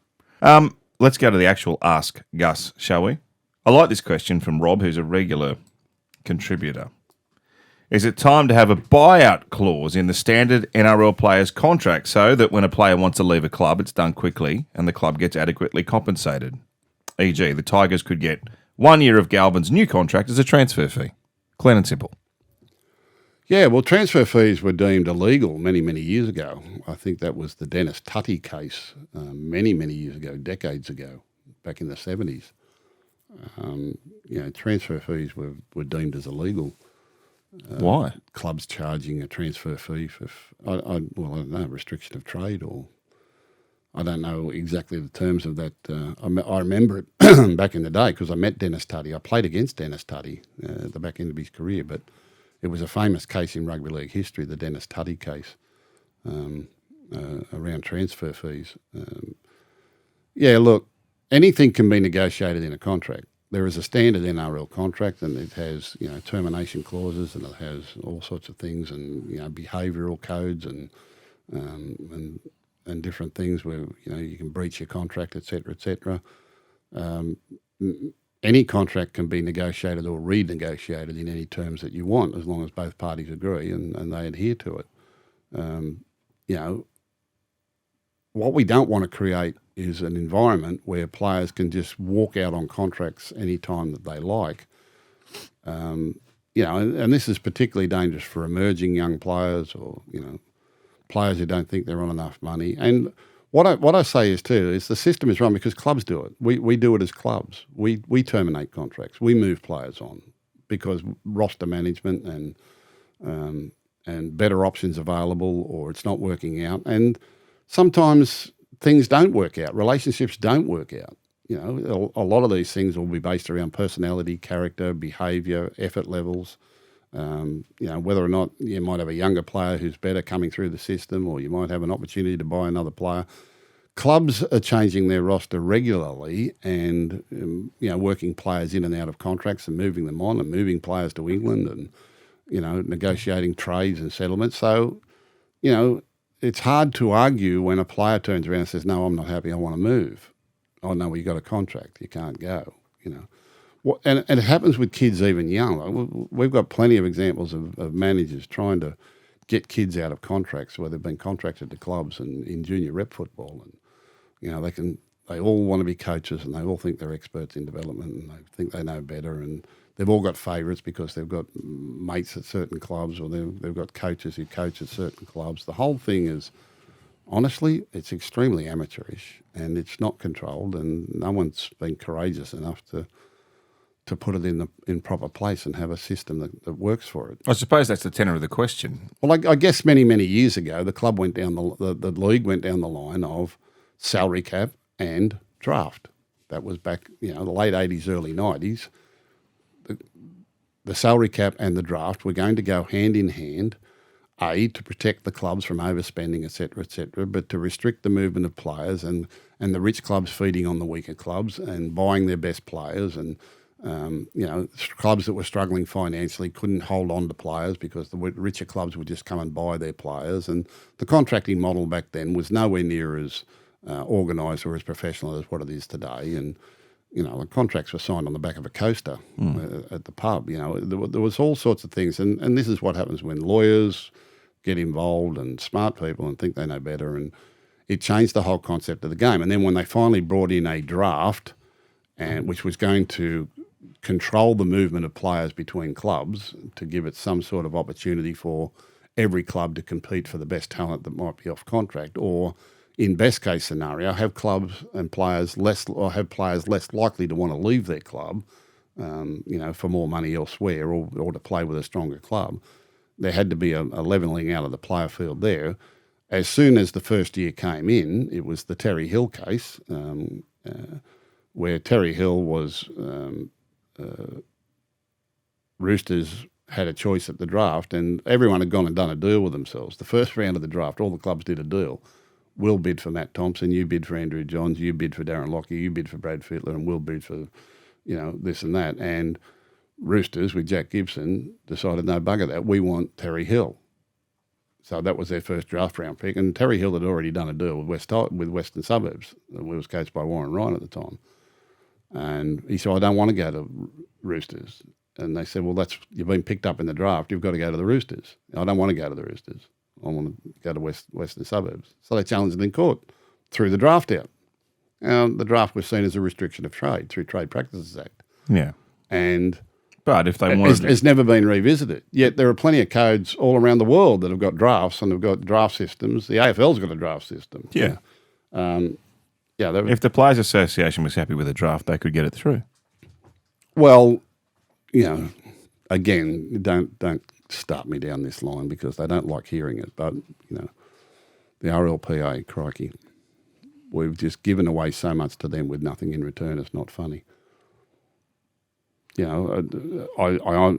Let's go to the actual Ask Gus, shall we? I like this question from Rob, who's a regular contributor. Is it time to have a buyout clause in the standard NRL players' contract so that when a player wants to leave a club, it's done quickly and the club gets adequately compensated? E.g., the Tigers could get 1 year of Galvin's new contract as a transfer fee. Clean and simple. Yeah, well, transfer fees were deemed illegal many, many years ago. I think that was the Dennis Tutty case many, many years ago, decades ago, back in the 70s. Transfer fees were deemed as illegal. Why? Clubs charging a transfer fee for, I don't know, restriction of trade, or I don't know exactly the terms of that. I remember it back in the day because I met Dennis Tutty. I played against Dennis Tutty at the back end of his career, but it was a famous case in rugby league history, the Dennis Tutty case, around transfer fees. Look, anything can be negotiated in a contract. There is a standard NRL contract, and it has termination clauses, and it has all sorts of things, and behavioural codes, and different things where you can breach your contract, etc., etc. Any contract can be negotiated or renegotiated in any terms that you want, as long as both parties agree and they adhere to it. What we don't want to create is an environment where players can just walk out on contracts any time that they like. And this is particularly dangerous for emerging young players, or players who don't think they're on enough money. And what I say is the system is wrong because clubs do it. We do it as clubs. We terminate contracts. We move players on because roster management and better options available, or it's not working out. And sometimes things don't work out. Relationships don't work out. A lot of these things will be based around personality, character, behaviour, effort levels. Whether or not you might have a younger player who's better coming through the system, or you might have an opportunity to buy another player. Clubs are changing their roster regularly and, working players in and out of contracts and moving them on and moving players to England and, negotiating trades and settlements. So, it's hard to argue when a player turns around and says, no, I'm not happy, I want to move. Oh, no, well, you got a contract, you can't go, And it happens with kids even young. We've got plenty of examples of managers trying to get kids out of contracts where they've been contracted to clubs and in junior rep football. And, they all want to be coaches and they all think they're experts in development and they think they know better, and they've all got favourites because they've got mates at certain clubs, or they've got coaches who coach at certain clubs. The whole thing is, honestly, it's extremely amateurish and it's not controlled, and no one's been courageous enough to put it in proper place and have a system that works for it. I suppose that's the tenor of the question. Well, I guess many, many years ago, the club went down the league went down the line of salary cap and draft. That was back, the late 80s, early 90s. The salary cap and the draft were going to go hand in hand, to protect the clubs from overspending, etc., but to restrict the movement of players and the rich clubs feeding on the weaker clubs and buying their best players, and clubs that were struggling financially couldn't hold on to players because the richer clubs would just come and buy their players. And the contracting model back then was nowhere near as organised or as professional as what it is today. And, the contracts were signed on the back of a coaster at the pub. There was all sorts of things. And this is what happens when lawyers get involved and smart people and think they know better. And it changed the whole concept of the game. And then when they finally brought in a draft, which was going to control the movement of players between clubs to give it some sort of opportunity for every club to compete for the best talent that might be off contract, or in best case scenario, have clubs and players less likely to want to leave their club, for more money elsewhere, or to play with a stronger club. There had to be a levelling out of the player field there. As soon as the first year came in, it was the Terry Hill case, where Terry Hill was Roosters had a choice at the draft, and everyone had gone and done a deal with themselves. The first round of the draft, all the clubs did a deal. We'll bid for Matt Thompson, you bid for Andrew Johns, you bid for Darren Lockyer, you bid for Brad Fittler, and we'll bid for, this and that. And Roosters, with Jack Gibson, decided, no, bugger that, we want Terry Hill. So that was their first draft round pick. And Terry Hill had already done a deal with Western Suburbs. He was coached by Warren Ryan at the time. And he said, I don't want to go to Roosters. And they said, well, you've been picked up in the draft. You've got to go to the Roosters. I don't want to go to the Roosters. I want to go to Western Suburbs. So they challenged it in court, threw the draft out. The draft was seen as a restriction of trade through Trade Practices Act. Yeah. But if they wanted it's never been revisited. Yet there are plenty of codes all around the world that have got drafts and have got draft systems. The AFL's got a draft system. Yeah. If the Players Association was happy with the draft, they could get it through. Well, again, don't start me down this line because they don't like hearing it. But, the RLPA, crikey, we've just given away so much to them with nothing in return. It's not funny. I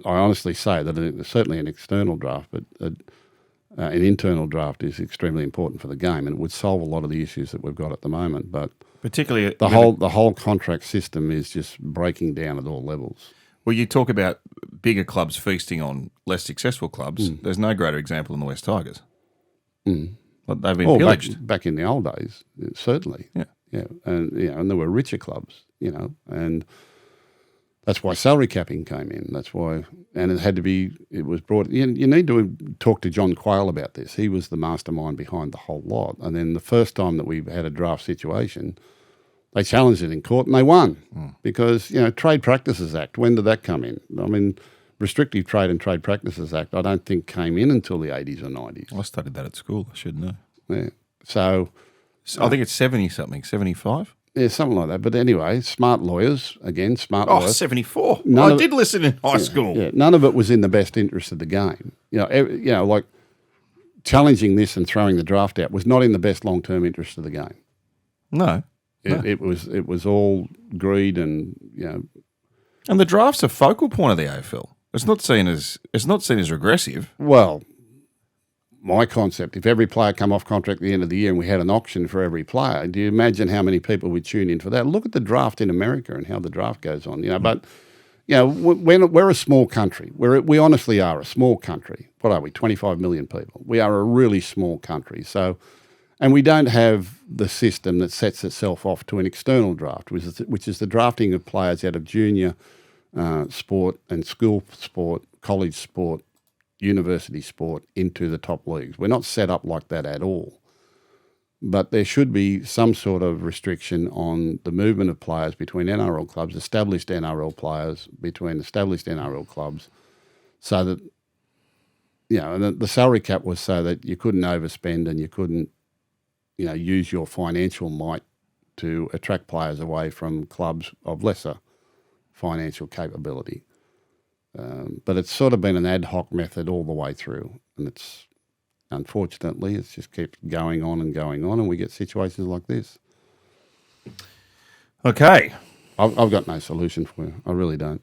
honestly say that certainly an external draft, but an internal draft is extremely important for the game, and it would solve a lot of the issues that we've got at the moment. But particularly the whole contract system is just breaking down at all levels. Well, you talk about bigger clubs feasting on less successful clubs. There's no greater example than the West Tigers. But they've been pillaged. Back in the old days, certainly. Yeah, and there were richer clubs, and that's why salary capping came in. That's why, and it was brought. You need to talk to John Quayle about this. He was the mastermind behind the whole lot. And then the first time that we had a draft situation, they challenged it in court and they won because, Trade Practices Act, when did that come in? I mean, Restrictive Trade and Trade Practices Act, I don't think came in until the 80s or 90s. I studied that at school. I should know. Yeah. So I think it's 70-something, 75? Yeah, something like that. But anyway, smart lawyers, lawyers. 74. I did listen in high school. Yeah, none of it was in the best interest of the game. Like challenging this and throwing the draft out was not in the best long-term interest of the game. No. It was all greed and, And the draft's a focal point of the AFL. It's not seen as regressive. Well, my concept, if every player come off contract at the end of the year and we had an auction for every player, do you imagine how many people would tune in for that? Look at the draft in America and how the draft goes on, But, we're a small country. We honestly are a small country. What are we, 25 million people? We are a really small country. So, and we don't have the system that sets itself off to an external draft, which is the drafting of players out of junior sport and school sport, college sport, university sport into the top leagues. We're not set up like that at all. But there should be some sort of restriction on the movement of players between NRL clubs, established NRL players, between established NRL clubs, so that, and the salary cap was so that you couldn't overspend and you couldn't, use your financial might to attract players away from clubs of lesser financial capability. But it's sort of been an ad hoc method all the way through. And unfortunately, it's just kept going on, and we get situations like this. Okay. I've got no solution for you. I really don't.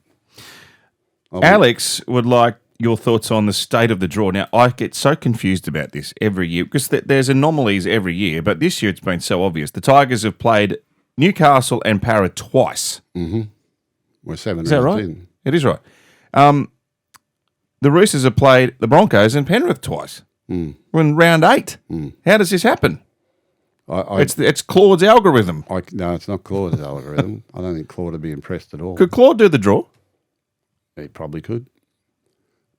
Alex would like your thoughts on the state of the draw. Now, I get so confused about this every year because there's anomalies every year, but this year it's been so obvious. The Tigers have played Newcastle and Para twice. Mm-hmm. We're 7 rounds right? in. It is right. The Roosters have played the Broncos and Penrith twice. We're in round 8. How does this happen? It's Claude's algorithm. No, it's not Claude's algorithm. I don't think Claude would be impressed at all. Could Claude do the draw? He probably could.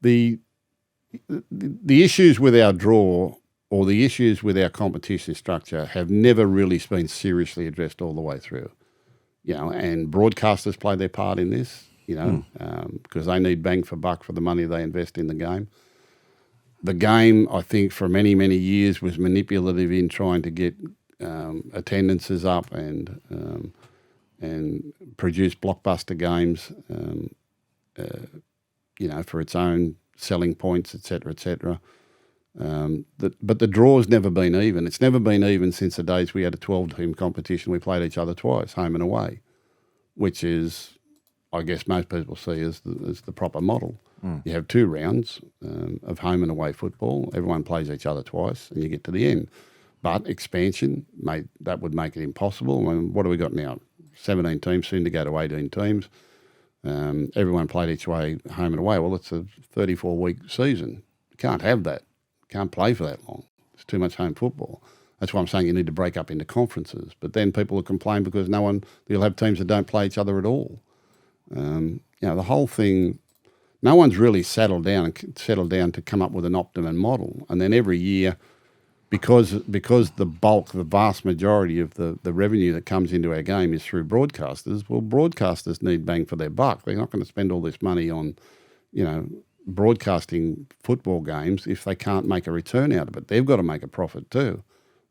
The issues with our draw or the issues with our competition structure have never really been seriously addressed all the way through. And broadcasters play their part in this, because they need bang for buck for the money they invest in the game. The game, I think, for many, many years was manipulative in trying to get attendances up and produce blockbuster games, for its own selling points, et cetera. But the draw's never been even. It's never been even since the days we had a 12-team competition. We played each other twice, home and away, which is, I guess most people see as the proper model. You have 2 rounds of home and away football. Everyone plays each other twice, and you get to the end. But expansion, that would make it impossible. I mean, what have we got now? 17 teams, soon to go to 18 teams. Everyone played each way, home and away. Well, it's a 34-week season. You can't have that. You can't play for that long. It's too much home football. That's why I'm saying you need to break up into conferences. But then people will complain because you'll have teams that don't play each other at all. The whole thing, no one's really settled down to come up with an optimum model. And then every year, because the vast majority of the revenue that comes into our game is through broadcasters, well, broadcasters need bang for their buck. They're not going to spend all this money on, broadcasting football games if they can't make a return out of it. They've got to make a profit too.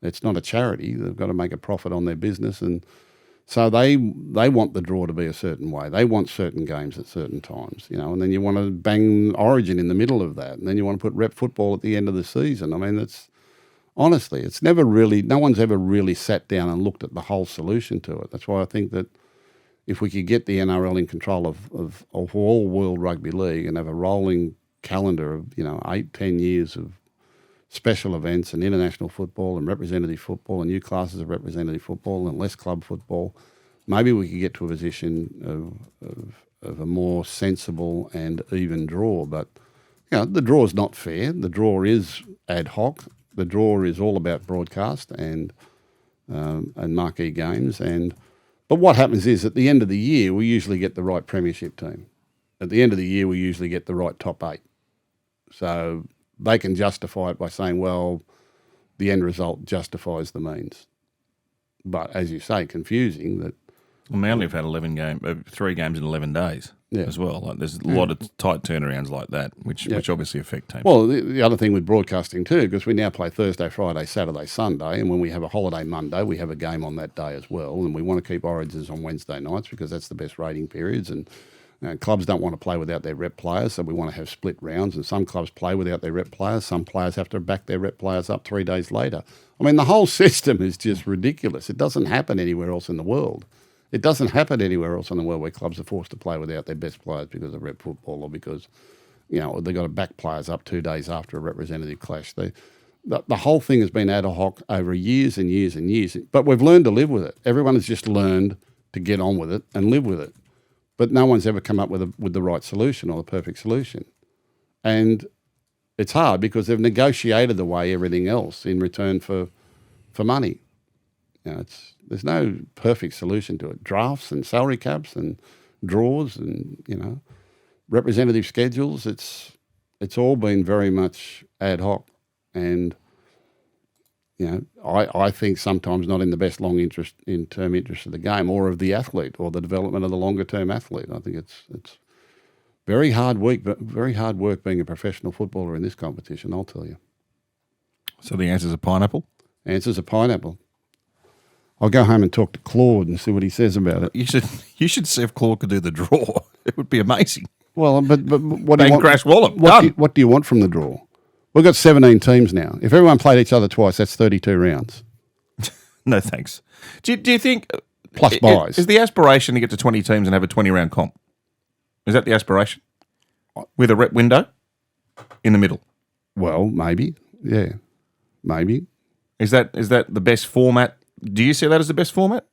It's not a charity. They've got to make a profit on their business. And so they want the draw to be a certain way. They want certain games at certain times, and then you want to bang Origin in the middle of that. And then you want to put rep football at the end of the season. I mean, honestly, no one's ever really sat down and looked at the whole solution to it. That's why I think that if we could get the NRL in control of all World Rugby League and have a rolling calendar of, 8-10 years of special events and international football and representative football and new classes of representative football and less club football, maybe we could get to a position of a more sensible and even draw. But, the draw is not fair. The draw is ad hoc. The draw is all about broadcast and marquee games. But what happens is at the end of the year, we usually get the right Premiership team. At the end of the year, we usually get the right top 8. So they can justify it by saying, well, the end result justifies the means. But as you say, confusing that. Well, Manly have had 3 games in 11 days as well. Like there's a lot of tight turnarounds like that, which obviously affect teams. Well, the other thing with broadcasting too, because we now play Thursday, Friday, Saturday, Sunday, and when we have a holiday Monday, we have a game on that day as well. And we want to keep Origins on Wednesday nights because that's the best rating periods. And clubs don't want to play without their rep players, so we want to have split rounds. And some clubs play without their rep players. Some players have to back their rep players up 3 days later. I mean, the whole system is just ridiculous. It doesn't happen anywhere else in the world. It doesn't happen anywhere else in the world where clubs are forced to play without their best players because of rep football or because, they've got to back players up 2 days after a representative clash. The whole thing has been ad hoc over years and years and years. But we've learned to live with it. Everyone has just learned to get on with it and live with it. But no one's ever come up with the right solution or the perfect solution. And it's hard because they've negotiated away everything else in return for money. There's no perfect solution to it. Drafts and salary caps and draws and, representative schedules, it's all been very much ad hoc. And, I think sometimes not in the best term interest of the game or of the athlete or the development of the longer term athlete. I think it's very hard work being a professional footballer in this competition, I'll tell you. So the answer's a pineapple? Answer's a pineapple. I'll go home and talk to Claude and see what he says about it. You should see if Claude could do the draw. It would be amazing. Well, but what do you want? Crash Wallop. What do you want from the draw? We've got 17 teams now. If everyone played each other twice, that's 32 rounds. No thanks. Do you think plus buys is the aspiration to get to 20 teams and have a 20-round comp? Is that the aspiration with a rep window in the middle? Well, maybe. Yeah, maybe. Is that the best format? Do you see that as the best format?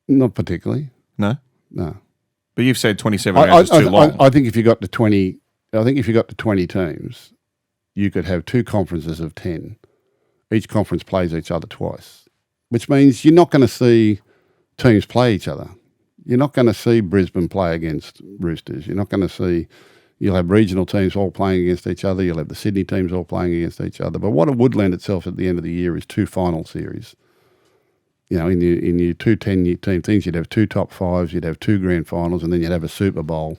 Not particularly. No. But you've said 27 rounds is too long. I think if you got to 20, teams, you could have 2 conferences of 10. Each conference plays each other twice, which means you're not going to see teams play each other. You're not going to see Brisbane play against Roosters. You're not going to see. You'll have regional teams all playing against each other. You'll have the Sydney teams all playing against each other. But what it would lend itself at the end of the year is 2 final series. In your 2 10-team things, you'd have 2 top 5s, you'd have 2 grand finals, and then you'd have a Super Bowl.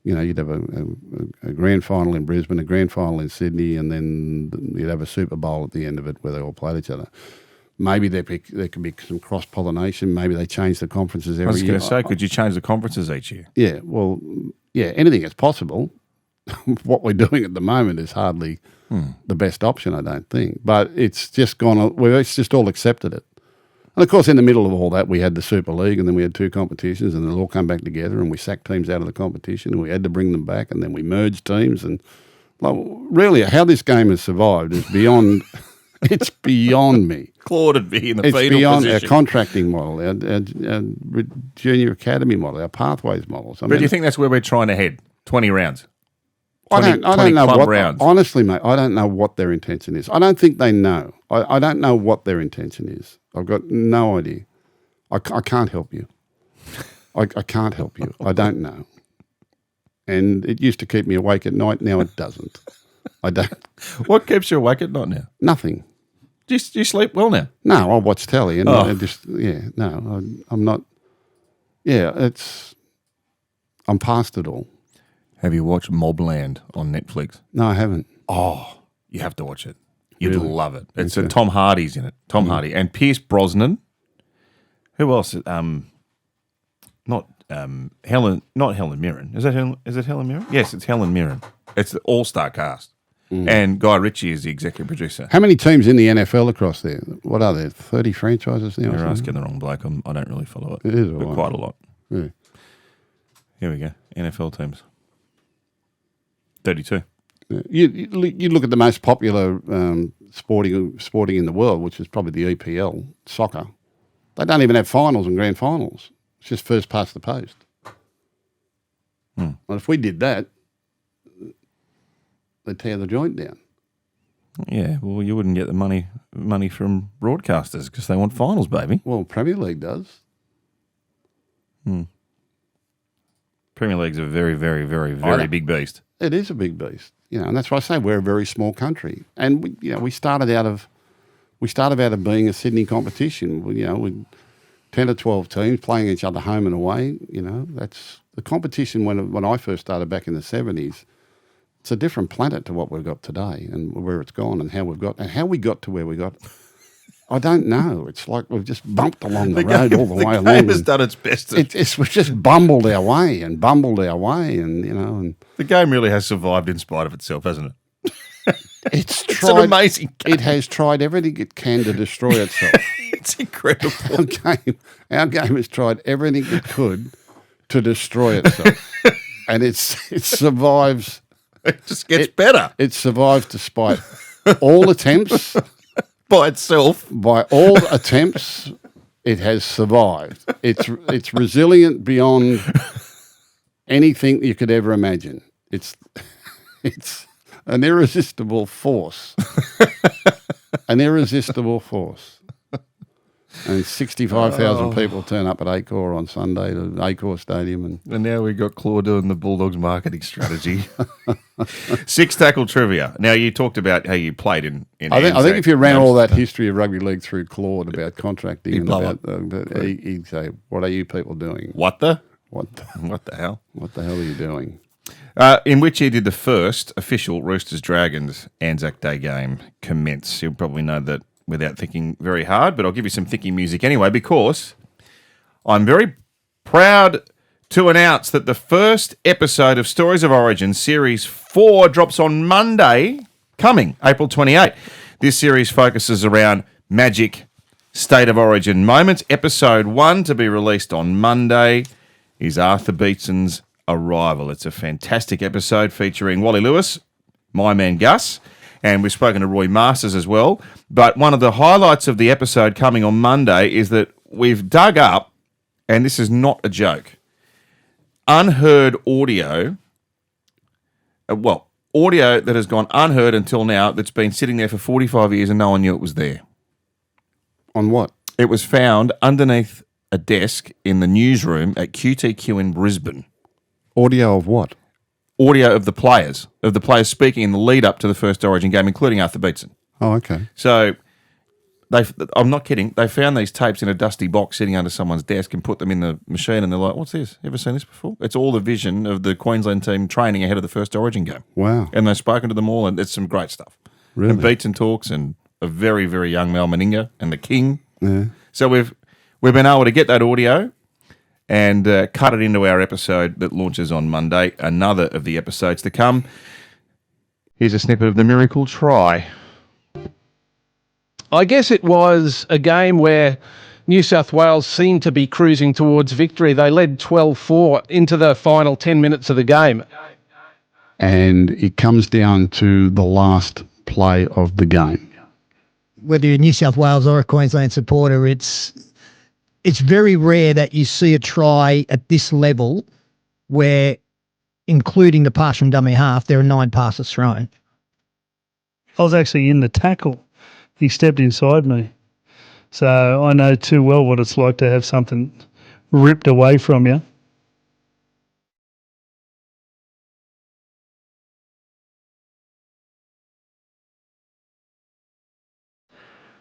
You'd have a grand final in Brisbane, a grand final in Sydney, and then you'd have a Super Bowl at the end of it where they all played each other. Maybe there could be some cross-pollination. Maybe they change the conferences every year. I was going to say, could you change the conferences each year? Yeah, well, anything is possible. What we're doing at the moment is hardly the best option, I don't think. But it's just gone. It's just all accepted it. And, of course, in the middle of all that, we had the Super League, and then we had 2 competitions, and they all come back together, and we sacked teams out of the competition, and we had to bring them back, and then we merged teams. And really, how this game has survived is beyond it's beyond me. Claude would be in the fetal It's beyond position. our contracting model, our junior academy model, our pathways models. But do you think that's where we're trying to head? 20 rounds? I don't know club what rounds. honestly, mate. I don't know what their intention is. I don't think they know. I don't know what their intention is. I've got no idea. I can't help you. I can't help you. I don't know. And it used to keep me awake at night. Now it doesn't. I don't. What keeps you awake at night now? Nothing. Do you sleep well now? No, I watch telly and Oh. I'm not. Yeah, I'm past it all. Have you watched Mobland on Netflix? No, I haven't. Oh, you have to watch it. You'd Really? love it. It's Okay. Tom Hardy's in it. Tom Hardy and Pierce Brosnan. Who else? Not Helen Mirren. Is it Helen Mirren? Yes, it's Helen Mirren. It's the all-star cast. And Guy Ritchie is the executive producer. How many teams in the NFL across there? What are there? 30 franchises now? or You're something? asking the wrong bloke. I don't really follow it. It is, but all right. quite a lot. Yeah. Here we go. NFL teams. 32. You look at the most popular sporting in the world, which is probably the EPL, soccer. They don't even have finals and grand finals. It's just first past the post. And if we did that, they'd tear the joint down. Yeah, well, you wouldn't get the money from broadcasters because they want finals, baby. Well, Premier League does. Premier League's a very, very, very, very big beast. It is a big beast, and that's why I say we're a very small country. And we started out of being a Sydney competition. With 10 or 12 teams playing each other home and away. That's the competition when I first started back in the 70s. It's a different planet to what we've got today, and where it's gone, and how we got to where we got. I don't know. It's like we've just bumped along the road all the way along. The game has done its best. We've just bumbled our way, and and The game really has survived in spite of itself, hasn't it? it's It's tried. an amazing game. It has tried everything it can to destroy itself. It's incredible. Our game has tried everything it could to destroy itself, and it survives. It just gets better It survives despite all attempts. by itself. By all attempts, it has survived. It's resilient beyond anything you could ever imagine. It's an irresistible force. An irresistible force. And 65,000 people turn up at Acor on Sunday to Acor Stadium. And now we've got Claude doing the Bulldogs marketing strategy. 6 tackle trivia. Now, you talked about how you played in I think ANZAC. if you ran all that history of rugby league through Claude about contracting and blow about, he'd say, "What are you people doing? What the What hell? the hell are you doing?" In which year did the first official Roosters-Dragons ANZAC Day game commence? You'll probably know that without thinking very hard, but I'll give you some thinking music anyway, because I'm very proud to announce that the first episode of Stories of Origin Series 4 drops on Monday, coming April 28. This series focuses around magic State of Origin moments. Episode 1, to be released on Monday, is Arthur Beetson's Arrival. It's a fantastic episode featuring Wally Lewis, my man Gus, and we've spoken to Roy Masters as well. But one of the highlights of the episode coming on Monday is that we've dug up, and this is not a joke, unheard audio, audio that has gone unheard until now, that's been sitting there for 45 years and no one knew it was there. On what? It was found underneath a desk in the newsroom at QTQ in Brisbane. Audio of what? Audio of the players speaking in the lead up to the first Origin game, including Arthur Beetson. Oh, okay. So I'm not kidding. They found these tapes in a dusty box sitting under someone's desk and put them in the machine, and they're like, "What's this? Ever seen this before?" It's all the vision of the Queensland team training ahead of the first Origin game. Wow. And they've spoken to them all, and it's some great stuff. Really? And Beetson talks, and a very, very young Mal Meninga and the King. Yeah. So we've been able to get that audio and cut it into our episode that launches on Monday, another of the episodes to come. Here's a snippet of the miracle try. I guess it was a game where New South Wales seemed to be cruising towards victory. They led 12-4 into the final 10 minutes of the game. And it comes down to the last play of the game. Whether you're a New South Wales or a Queensland supporter, it's very rare that you see a try at this level where, including the pass from dummy half, there are 9 passes thrown. I was actually in the tackle. He stepped inside me. So I know too well what it's like to have something ripped away from you.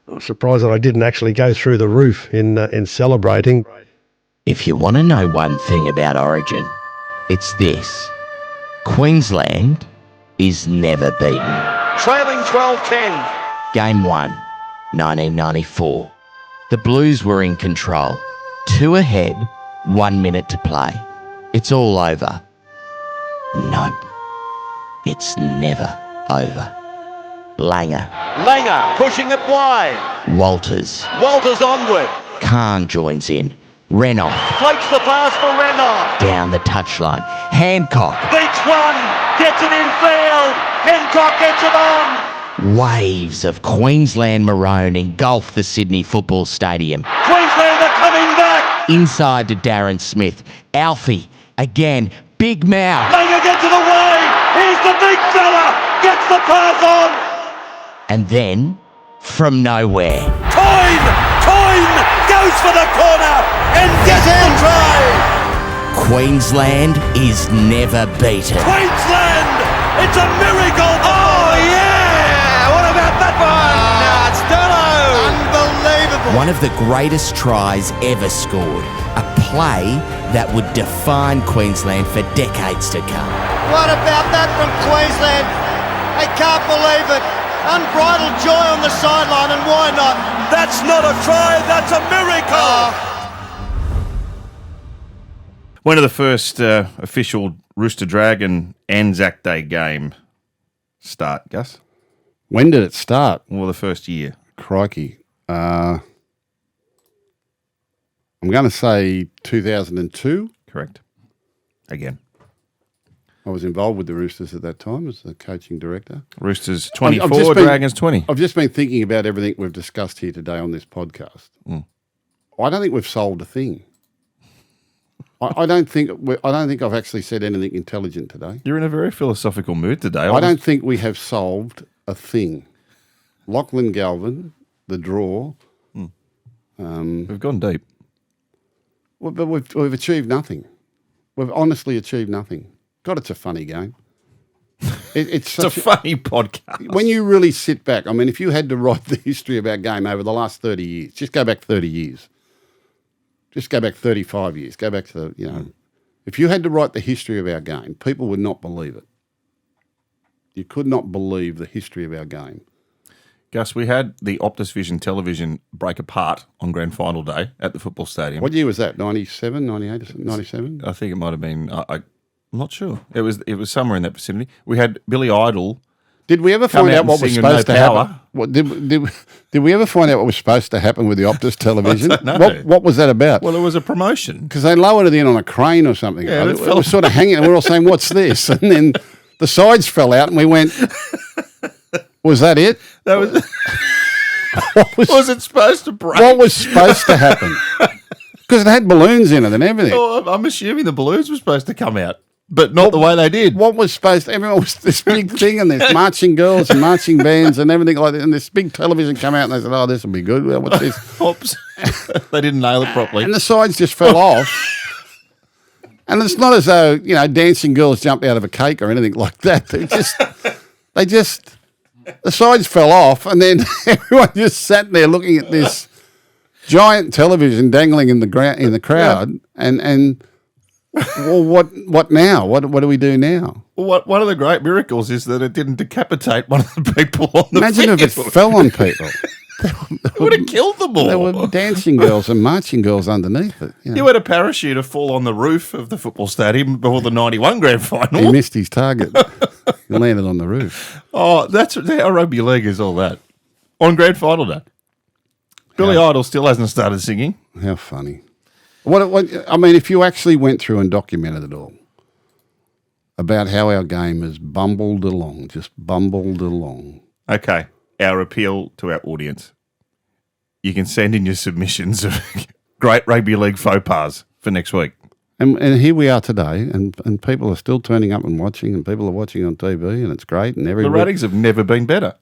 I was surprised that I didn't actually go through the roof in celebrating. If you want to know one thing about Origin, it's this. Queensland is never beaten. Trailing 12-10. Game 1, 1994. The Blues were in control. 2 ahead, 1 minute to play. It's all over. Nope. It's never over. Langer pushing it wide. Walters onward. Khan joins in. Renoff Floats the pass for Renoff. down the touchline. Hancock Beats one. Gets it in field. Hancock gets it on. waves of Queensland maroon engulf the Sydney Football Stadium. Queensland are coming back. Inside to Darren Smith. Alfie again. Big mouth. Langer gets it away. Here's the big fella. Gets the pass on. And then, from nowhere, Toyne goes for the corner and gets the try. Queensland is never beaten. Queensland, it's a miracle. Oh yeah! What about that one? It's Dunno. Unbelievable. One of the greatest tries ever scored. A play that would define Queensland for decades to come. What about that from Queensland? I can't believe it. Unbridled joy on the sideline, and why not? That's not a try, that's a miracle. When did the first official Rooster Dragon ANZAC Day game start, Gus? When did it start? Well, the first year. Crikey. I'm going to say 2002. Correct. Again. I was involved with the Roosters at that time as the coaching director. Roosters 24, Dragons 20. I've just been thinking about everything we've discussed here today on this podcast. I don't think we've solved a thing. I don't think I've actually said anything intelligent today. You're in a very philosophical mood today. I don't think we have solved a thing. Lachlan Galvin, the draw. We've gone deep. Well, but we've achieved nothing. We've honestly achieved nothing. God, it's a funny game. It's a funny podcast. When you really sit back, I mean, if you had to write the history of our game over the last 30 years, just go back 30 years. Just go back 35 years. Go back to if you had to write the history of our game, people would not believe it. You could not believe the history of our game. Gus, we had the Optus Vision television break apart on grand final day at the football stadium. What year was that? 97, 98, 97? I think it might have been, I'm not sure. It was somewhere in that vicinity. We had Billy Idol. Did we ever find out what was supposed to happen? What, did we ever find out what was supposed to happen with the Optus television? What was that about? Well, it was a promotion. Because they lowered it in on a crane or something. Yeah, it was sort of hanging, and we were all saying, what's this? And then the sides fell out, and we went, was that it? That was. What was it supposed to break? What was supposed to happen? Because it had balloons in it and everything. Oh, I'm assuming the balloons were supposed to come out, but not the way they did. What was supposed to, everyone was this big thing, and there's marching girls and marching bands and everything like that, and this big television come out, and they said, oh, this will be good. Well, what's this? Oops. They didn't nail it properly. And the sides just fell off. And it's not as though, dancing girls jumped out of a cake or anything like that. The sides fell off, and then everyone just sat there looking at this giant television dangling in the crowd, and well, what now? What do we do now? Well, one of the great miracles is that it didn't decapitate one of the people on the Imagine field. if it fell on people. It would have killed them all. There were dancing girls and marching girls underneath it. You had a parachuter fall on the roof of the football stadium before the 91 grand final. He missed his target. He landed on the roof. Oh, that's how rugby league is all that. On grand final day. Billy Idol still hasn't started singing. How funny. What, I mean, if you actually went through and documented it all about how our game has bumbled along, just bumbled along. Okay, our appeal to our audience. You can send in your submissions of great rugby league faux pas for next week. And here we are today, and people are still turning up and watching, and people are watching on TV, and it's great. And the ratings have never been better.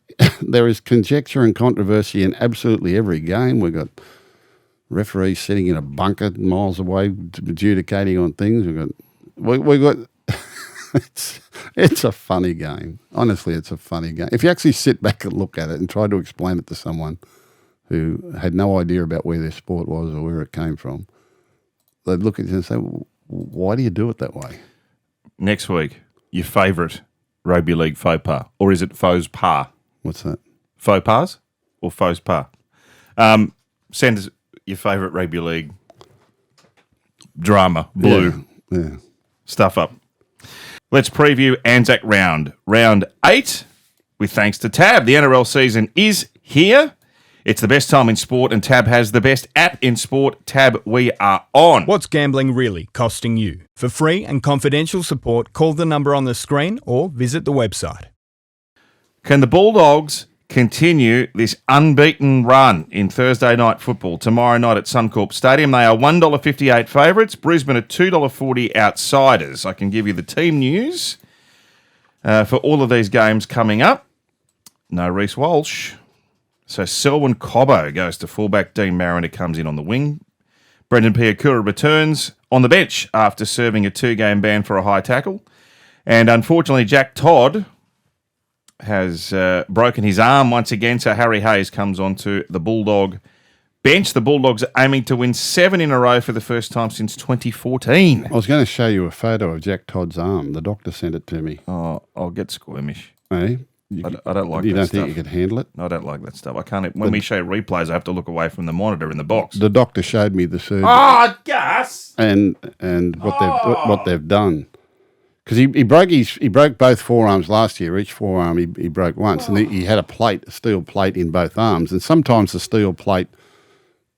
There is conjecture and controversy in absolutely every game. We've got referees sitting in a bunker miles away adjudicating on things. We've got it's a funny game. Honestly, it's a funny game. If you actually sit back and look at it and try to explain it to someone who had no idea about where their sport was or where it came from, they'd look at you and say, why do you do it that way? Next week, your favourite rugby league faux pas, or is it faux pas? What's that? Faux pas or faux pas? Send us your favourite rugby league drama, blue. Yeah. Stuff up. Let's preview ANZAC round 8 with thanks to Tab. The NRL season is here. It's the best time in sport, and Tab has the best app in sport. Tab, we are on. What's gambling really costing you? For free and confidential support, call the number on the screen or visit the website. Can the Bulldogs continue this unbeaten run in Thursday night football tomorrow night at Suncorp Stadium? They are $1.58 favourites. Brisbane are $2.40 outsiders. I can give you the team news for all of these games coming up. No Reece Walsh. So Selwyn Cobbo goes to fullback. Dean Mariner comes in on the wing. Brendan Piakura returns on the bench after serving a 2-game ban for a high tackle. And unfortunately, Jack Todd has broken his arm once again, so Harry Hayes comes onto the Bulldog bench. The Bulldogs are aiming to win 7 in a row for the first time since 2014. I was going to show you a photo of Jack Todd's arm. The doctor sent it to me. Oh, I'll get squirmish. Hey? I don't like that stuff. You don't think you could handle it? No, I don't like that stuff. I can't. When we show replays, I have to look away from the monitor in the box. The doctor showed me the surgery. Oh, Gus! And what they've done. Because he broke both forearms last year. Each forearm he broke once, and he had a steel plate in both arms. And sometimes the steel plate,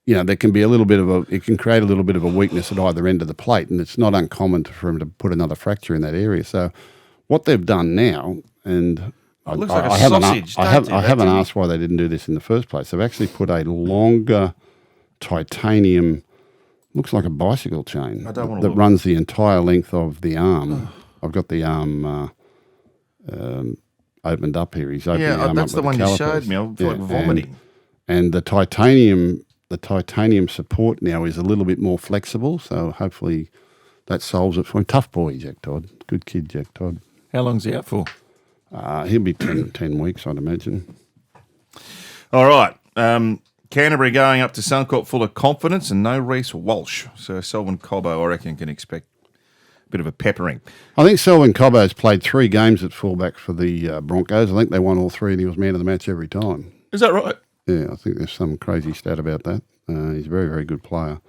there can be it can create a little bit of a weakness at either end of the plate, and it's not uncommon for him to put another fracture in that area. So what they've done now, and it looks like a sausage. I haven't asked why they didn't do this in the first place. They've actually put a longer titanium, looks like a bicycle chain that runs the entire length of the arm. I've got the arm opened up here. He's opening the arm that's up the one you showed me. I feel like vomiting. And the titanium support now is a little bit more flexible, so hopefully that solves it for him. Tough boy, Jack Todd. Good kid, Jack Todd. How long's he out for? He'll be 10 weeks, I'd imagine. All right. Canterbury going up to Suncorp full of confidence and no Reece Walsh. So Selwyn Cobbo, I reckon, can expect a bit of a peppering. I think Selwyn Cobbo's played 3 games at fullback for the Broncos. I think they won all 3 and he was man of the match every time. Is that right? Yeah, I think there's some crazy stat about that. He's a very, very good player.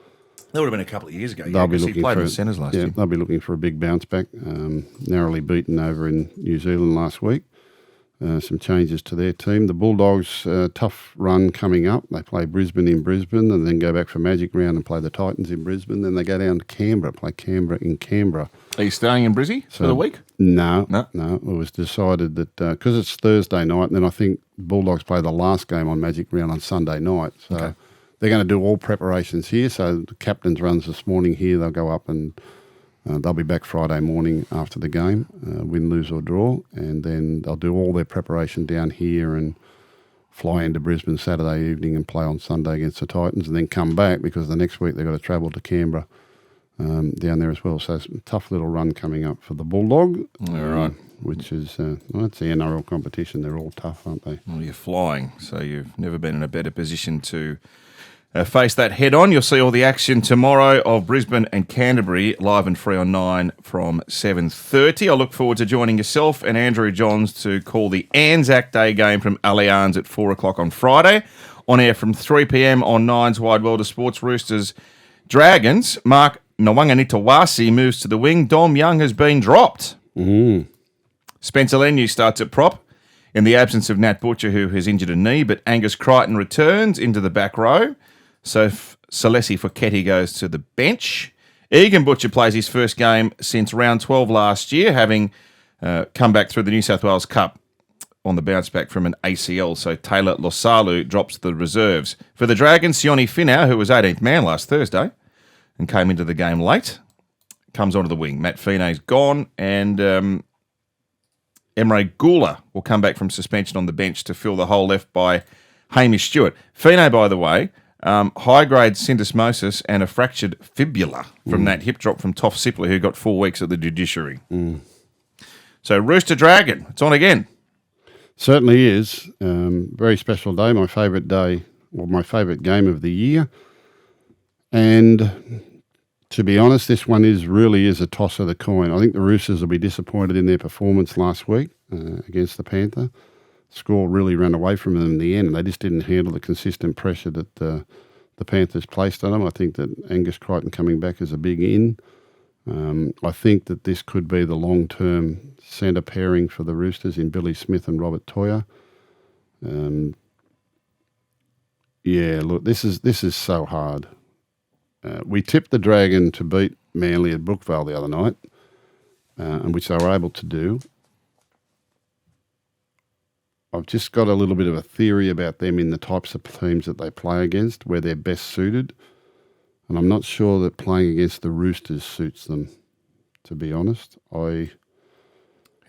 That would have been a couple of years ago. They'll be looking he played in the centres last year. They'll be looking for a big bounce back. Narrowly beaten over in New Zealand last week. Some changes to their team. The Bulldogs, tough run coming up. They play Brisbane in Brisbane and then go back for Magic Round and play the Titans in Brisbane. Then they go down to Canberra, play Canberra in Canberra. Are you staying in Brizzy for the week? No. It was decided that because it's Thursday night, and then I think Bulldogs play the last game on Magic Round on Sunday night. So they're going to do all preparations here. So the captain's runs this morning here. They'll go up and they'll be back Friday morning after the game, win, lose or draw, and then they'll do all their preparation down here and fly into Brisbane Saturday evening and play on Sunday against the Titans, and then come back because the next week they've got to travel to Canberra down there as well. So it's a tough little run coming up for the Bulldog. All right. Which is, it's the NRL competition. They're all tough, aren't they? Well, you're flying, so you've never been in a better position to face that head on. You'll see all the action tomorrow of Brisbane and Canterbury live and free on 9 from 7:30. I look forward to joining yourself and Andrew Johns to call the ANZAC Day game from Allianz at 4 o'clock on Friday. On air from 3 p.m. on 9's Wide World of Sports. Roosters Dragons. Mark Nwanganitawasi moves to the wing. Dom Young has been dropped. Mm. Spencer Leniu starts at prop in the absence of Nat Butcher, who has injured a knee, but Angus Crichton returns into the back row. So Salesi Foketi goes to the bench. Egan Butcher plays his first game since round 12 last year, having come back through the New South Wales Cup on the bounce back from an ACL. So Taylor Losalu drops the reserves. For the Dragons, Sione Finau, who was 18th man last Thursday and came into the game late, comes onto the wing. Matt Finay's gone, and Emre Gula will come back from suspension on the bench to fill the hole left by Hamish Stewart. Finay, by the way, high-grade syndesmosis and a fractured fibula from that hip drop from Toff Sipley, who got 4 weeks at the judiciary. So Rooster Dragon, it's on again. Certainly is. Very special day, my favourite day, or my favourite game of the year. And to be honest, this one really is a toss of the coin. I think the Roosters will be disappointed in their performance last week against the Panther. Score really ran away from them in the end, and they just didn't handle the consistent pressure that the Panthers placed on them. I think that Angus Crichton coming back is a big in. I think that this could be the long-term centre pairing for the Roosters in Billy Smith and Robert Toya. Look, this is so hard. We tipped the Dragon to beat Manly at Brookvale the other night, and which they were able to do. I've just got a little bit of a theory about them in the types of teams that they play against, where they're best suited. And I'm not sure that playing against the Roosters suits them, to be honest. How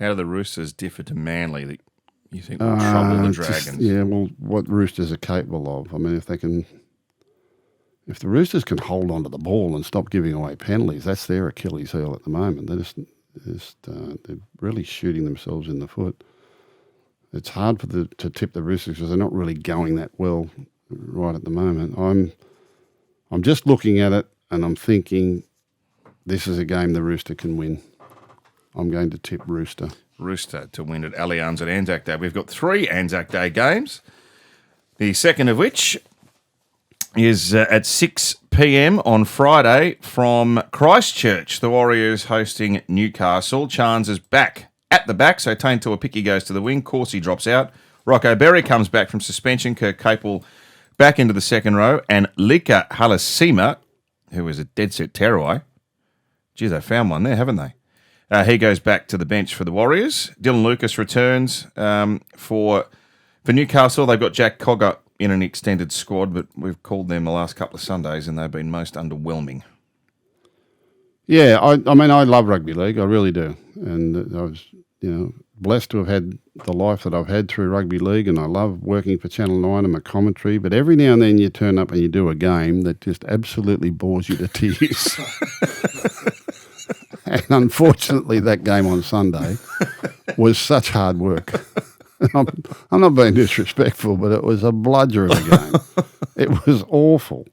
do the Roosters differ to Manly that you think will trouble the Dragons? What Roosters are capable of. I mean, if the Roosters can hold on to the ball and stop giving away penalties, that's their Achilles heel at the moment. They're really shooting themselves in the foot. It's hard to tip the Roosters because they're not really going that well right at the moment. I'm just looking at it and I'm thinking this is a game the Rooster can win. I'm going to tip Rooster. Rooster to win at Allianz at ANZAC Day. We've got 3 ANZAC Day games, the second of which is at 6 p.m. on Friday from Christchurch. The Warriors hosting Newcastle. Chance is back at the back, so Tane Tuapiki goes to the wing. Corsi drops out. Rocco Berry comes back from suspension. Kirk Capel back into the second row. And Lika Halasima, who is a dead set tearaway. Geez, they found one there, haven't they? He goes back to the bench for the Warriors. Dylan Lucas returns for Newcastle. They've got Jack Cogger in an extended squad, but we've called them the last couple of Sundays and they've been most underwhelming. Yeah, I mean, I love rugby league. I really do. And I was, blessed to have had the life that I've had through rugby league, and I love working for Channel 9 and my commentary, but every now and then you turn up and you do a game that just absolutely bores you to tears. And unfortunately, that game on Sunday was such hard work. I'm not being disrespectful, but it was a bludger of a game. It was awful.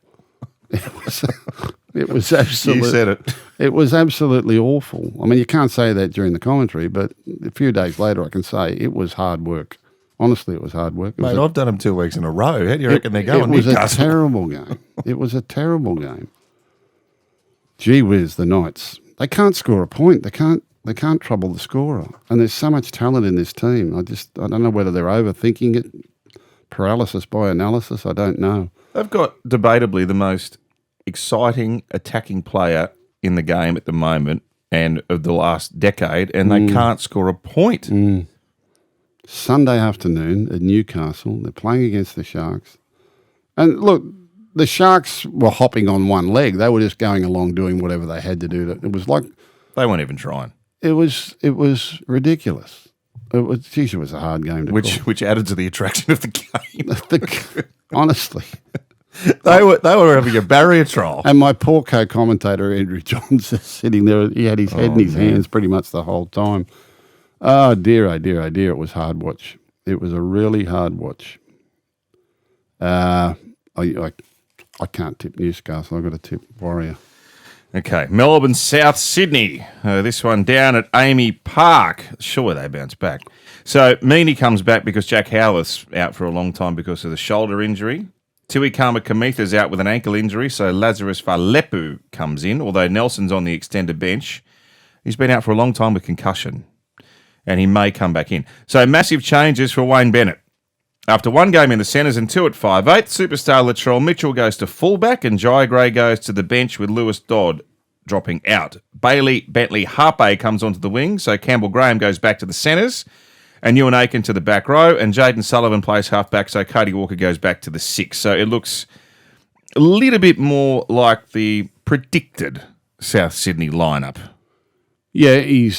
It was absolutely. You said it. It was absolutely awful. I mean, you can't say that during the commentary, but a few days later, I can say it was hard work. Honestly, it was hard work. Mate, I've done them 2 weeks in a row. How do you reckon they're going? It was a terrible game. It was a terrible game. Gee whiz, the Knights. They can't score a point. They can't trouble the scorer. And there's so much talent in this team. I don't know whether they're overthinking it. Paralysis by analysis, I don't know. They've got debatably the most exciting attacking player in the game at the moment and of the last decade, and they can't score a point. Sunday afternoon at Newcastle, they're playing against the Sharks. And look, the Sharks were hopping on one leg. They were just going along doing whatever they had to do. It was like... They weren't even trying. It was ridiculous. It was a hard game to call. Which added to the attraction of the game. Honestly. They were having a barrier trial. And my poor co-commentator, Andrew Johns, sitting there, he had his head in his hands pretty much the whole time. Oh, dear, oh, dear, oh, dear. It was hard watch. It was a really hard watch. I can't tip Newcastle. I've got to tip Warrior. Okay, Melbourne, South Sydney. This one down at Amy Park. Sure, they bounce back. So Meaney comes back because Jack Howarth's out for a long time because of the shoulder injury. Tui Kamakamitha's out with an ankle injury, so Lazarus Falepu comes in, although Nelson's on the extended bench. He's been out for a long time with concussion. and he may come back in. So massive changes for Wayne Bennett. After one game in the centres and 2 at 5'8", superstar Latrell Mitchell goes to fullback and Jai Gray goes to the bench with Lewis Dodd dropping out. Bailey Bentley Harpe comes onto the wing, so Campbell Graham goes back to the centres and Ewan Aiken to the back row, and Jaden Sullivan plays half-back, so Cody Walker goes back to the 6. So it looks a little bit more like the predicted South Sydney lineup. Yeah, they've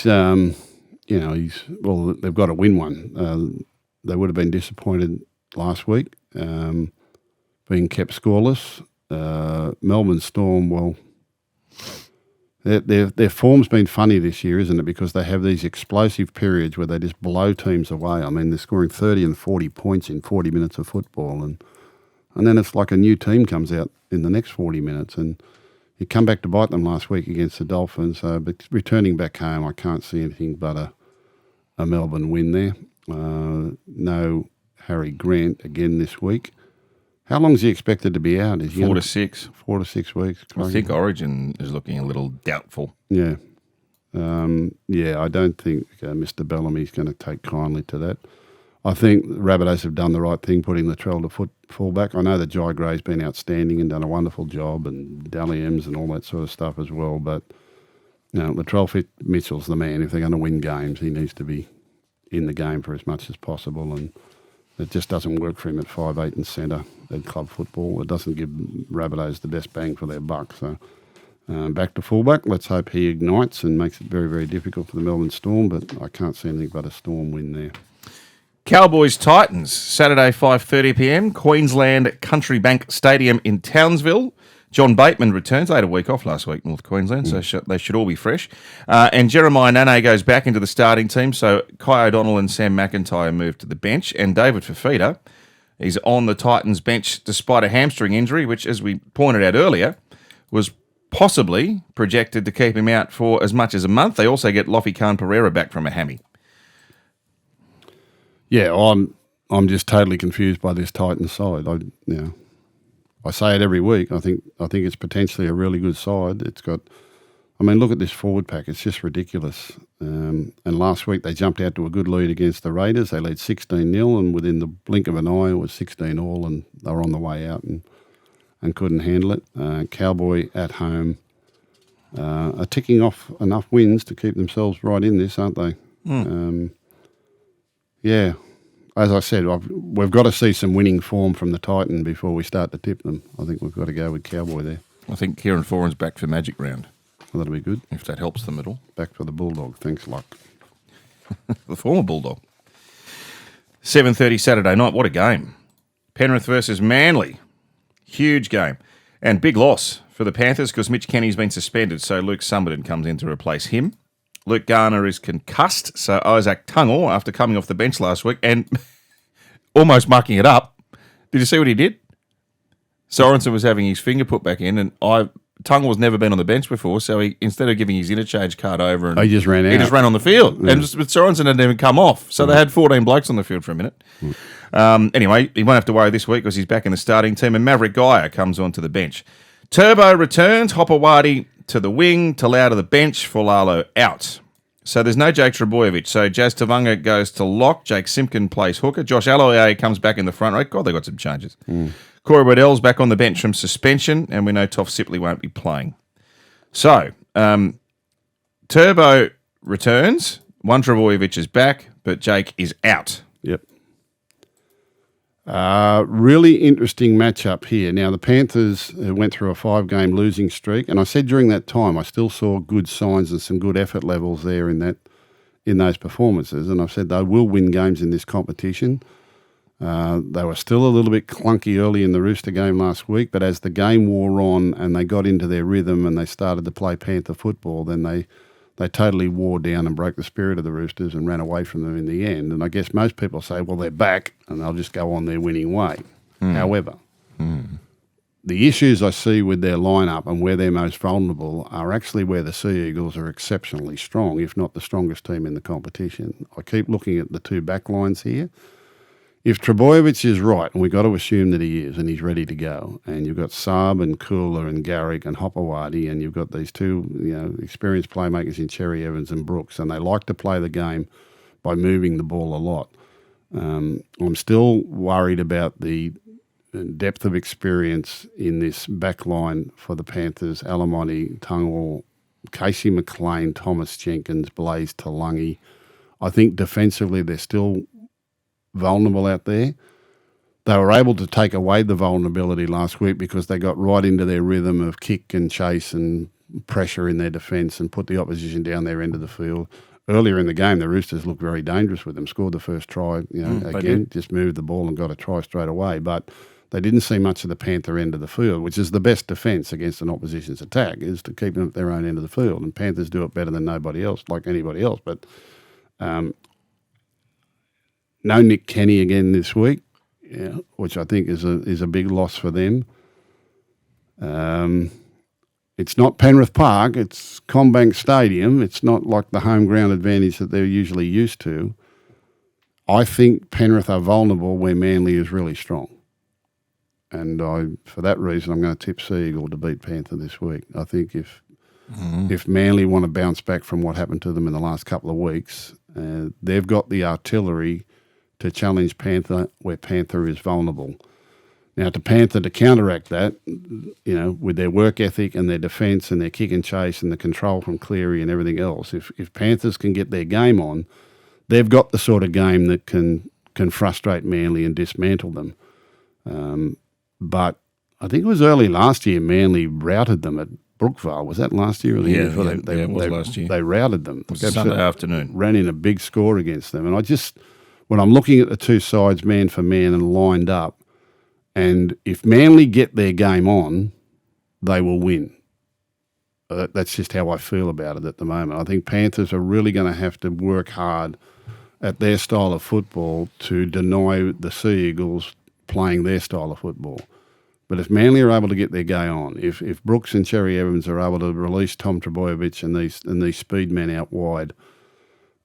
got to win one. They would have been disappointed last week, being kept scoreless. Melbourne Storm, well, their form's been funny this year, isn't it? Because they have these explosive periods where they just blow teams away. I mean, they're scoring 30 and 40 points in 40 minutes of football, and then it's like a new team comes out in the next 40 minutes, and you come back to bite them last week against the Dolphins. But returning back home, I can't see anything but a Melbourne win there. No Harry Grant again this week. How long is he expected to be out? Is 4 to 6. 4 to 6 weeks. I think Origin is looking a little doubtful. Yeah. I don't think Mr. Bellamy's going to take kindly to that. I think Rabbitohs have done the right thing, putting Latrell to fullback. I know that Jai Gray's been outstanding and done a wonderful job, and Dally M's and all that sort of stuff as well. But Latrell Mitchell's the man. If they're going to win games, he needs to be in the game for as much as possible, and it just doesn't work for him at 5'8" and centre at club football. It doesn't give Rabbitohs the best bang for their buck. So back to fullback. Let's hope he ignites and makes it very, very difficult for the Melbourne Storm, but I can't see anything but a Storm win there. Cowboys Titans, Saturday 5:30pm, Queensland Country Bank Stadium in Townsville. John Bateman returns. They had a week off last week, North Queensland, so they should all be fresh. And Jeremiah Nane goes back into the starting team, so Kai O'Donnell and Sam McIntyre move to the bench. And David Fifita, he's on the Titans bench despite a hamstring injury, which, as we pointed out earlier, was possibly projected to keep him out for as much as a month. They also get Lofi Khan Pereira back from a hammy. Yeah, I'm just totally confused by this Titans side. I say it every week. I think it's potentially a really good side. It's got, look at this forward pack. It's just ridiculous. And last week they jumped out to a good lead against the Raiders. They led 16-0, and within the blink of an eye it was 16-all, and they were on the way out and couldn't handle it. Cowboy at home are ticking off enough wins to keep themselves right in this, aren't they? Yeah. As I said, we've got to see some winning form from the Titan before we start to tip them. I think we've got to go with Cowboy there. I think Kieran Foran's back for Magic Round. Well, that'll be good. If that helps them at all. Back for the Bulldog. Thanks, Luck. The former Bulldog. 7:30 Saturday night. What a game. Penrith versus Manly. Huge game. And big loss for the Panthers because Mitch Kenny's been suspended, so Luke Summerton comes in to replace him. Luke Garner is concussed, so Isaac Tungle, after coming off the bench last week and almost mucking it up. Did you see what he did? Sorensen was having his finger put back in, and Tungle has never been on the bench before, so he, instead of giving his interchange card over, and he just ran out. He just ran on the field, and Sorensen hadn't even come off, so they had 14 blokes on the field for a minute. Anyway, he won't have to worry this week because he's back in the starting team, and Maverick Geyer comes onto the bench. Turbo returns, Hopewadi to the wing, Talau to the bench, Folalo out. So there's no Jake Trebojevic. So Jazz Tavanga goes to lock, Jake Simpkin plays hooker, Josh Aloiai comes back in the front row. God, they got some changes. Corey Waddell's back on the bench from suspension, and we know Toff Sipley won't be playing. So Turbo returns, one Trebojevic is back, but Jake is out. Yep. Really interesting matchup here. Now, the Panthers went through a 5-game losing streak, and I said during that time I still saw good signs and some good effort levels there in those performances, and I've said they will win games in this competition. They were still a little bit clunky early in the Rooster game last week, but as the game wore on and they got into their rhythm and they started to play Panther football, then they totally wore down and broke the spirit of the Roosters and ran away from them in the end. And I guess most people say, well, they're back and they'll just go on their winning way. However, the issues I see with their lineup and where they're most vulnerable are actually where the Sea Eagles are exceptionally strong, if not the strongest team in the competition. I keep looking at the two back lines here. If Trebojevic is right, and we've got to assume that he is, and he's ready to go, and you've got Saab and Cooler and Garrick and Hopewadi, and you've got these two experienced playmakers in Cherry Evans and Brooks, and they like to play the game by moving the ball a lot. I'm still worried about the depth of experience in this back line for the Panthers. Alamonte, Tungwall, Casey McLean, Thomas Jenkins, Blaze Talangi. I think defensively they're still vulnerable out there. They were able to take away the vulnerability last week because they got right into their rhythm of kick and chase and pressure in their defence and put the opposition down their end of the field. Earlier in the game, the Roosters looked very dangerous with them, scored the first try, again, just moved the ball and got a try straight away. But they didn't see much of the Panther end of the field, which is the best defence against an opposition's attack, is to keep them at their own end of the field. And Panthers do it better than nobody else, like anybody else. But no Nick Kenny again this week, which I think is a big loss for them. It's not Penrith Park, it's Combank Stadium. It's not like the home ground advantage that they're usually used to. I think Penrith are vulnerable where Manly is really strong. And for that reason, I'm going to tip Sea Eagle to beat Panther this week. I think if Manly want to bounce back from what happened to them in the last couple of weeks, they've got the artillery to challenge Panther where Panther is vulnerable. Now, to Panther to counteract that, with their work ethic and their defence and their kick and chase and the control from Cleary and everything else, if Panthers can get their game on, they've got the sort of game that can frustrate Manly and dismantle them. But I think it was early last year Manly routed them at Brookvale. Was that last year or the year before? It was last year. They routed them. It was Sunday afternoon. Ran in a big score against them. And when I'm looking at the two sides man for man and lined up, and if Manly get their game on, they will win. That's just how I feel about it at the moment. I think Panthers are really going to have to work hard at their style of football to deny the Sea Eagles playing their style of football. But if Manly are able to get their game on, if Brooks and Cherry Evans are able to release Tom Trbojevic and these speed men out wide,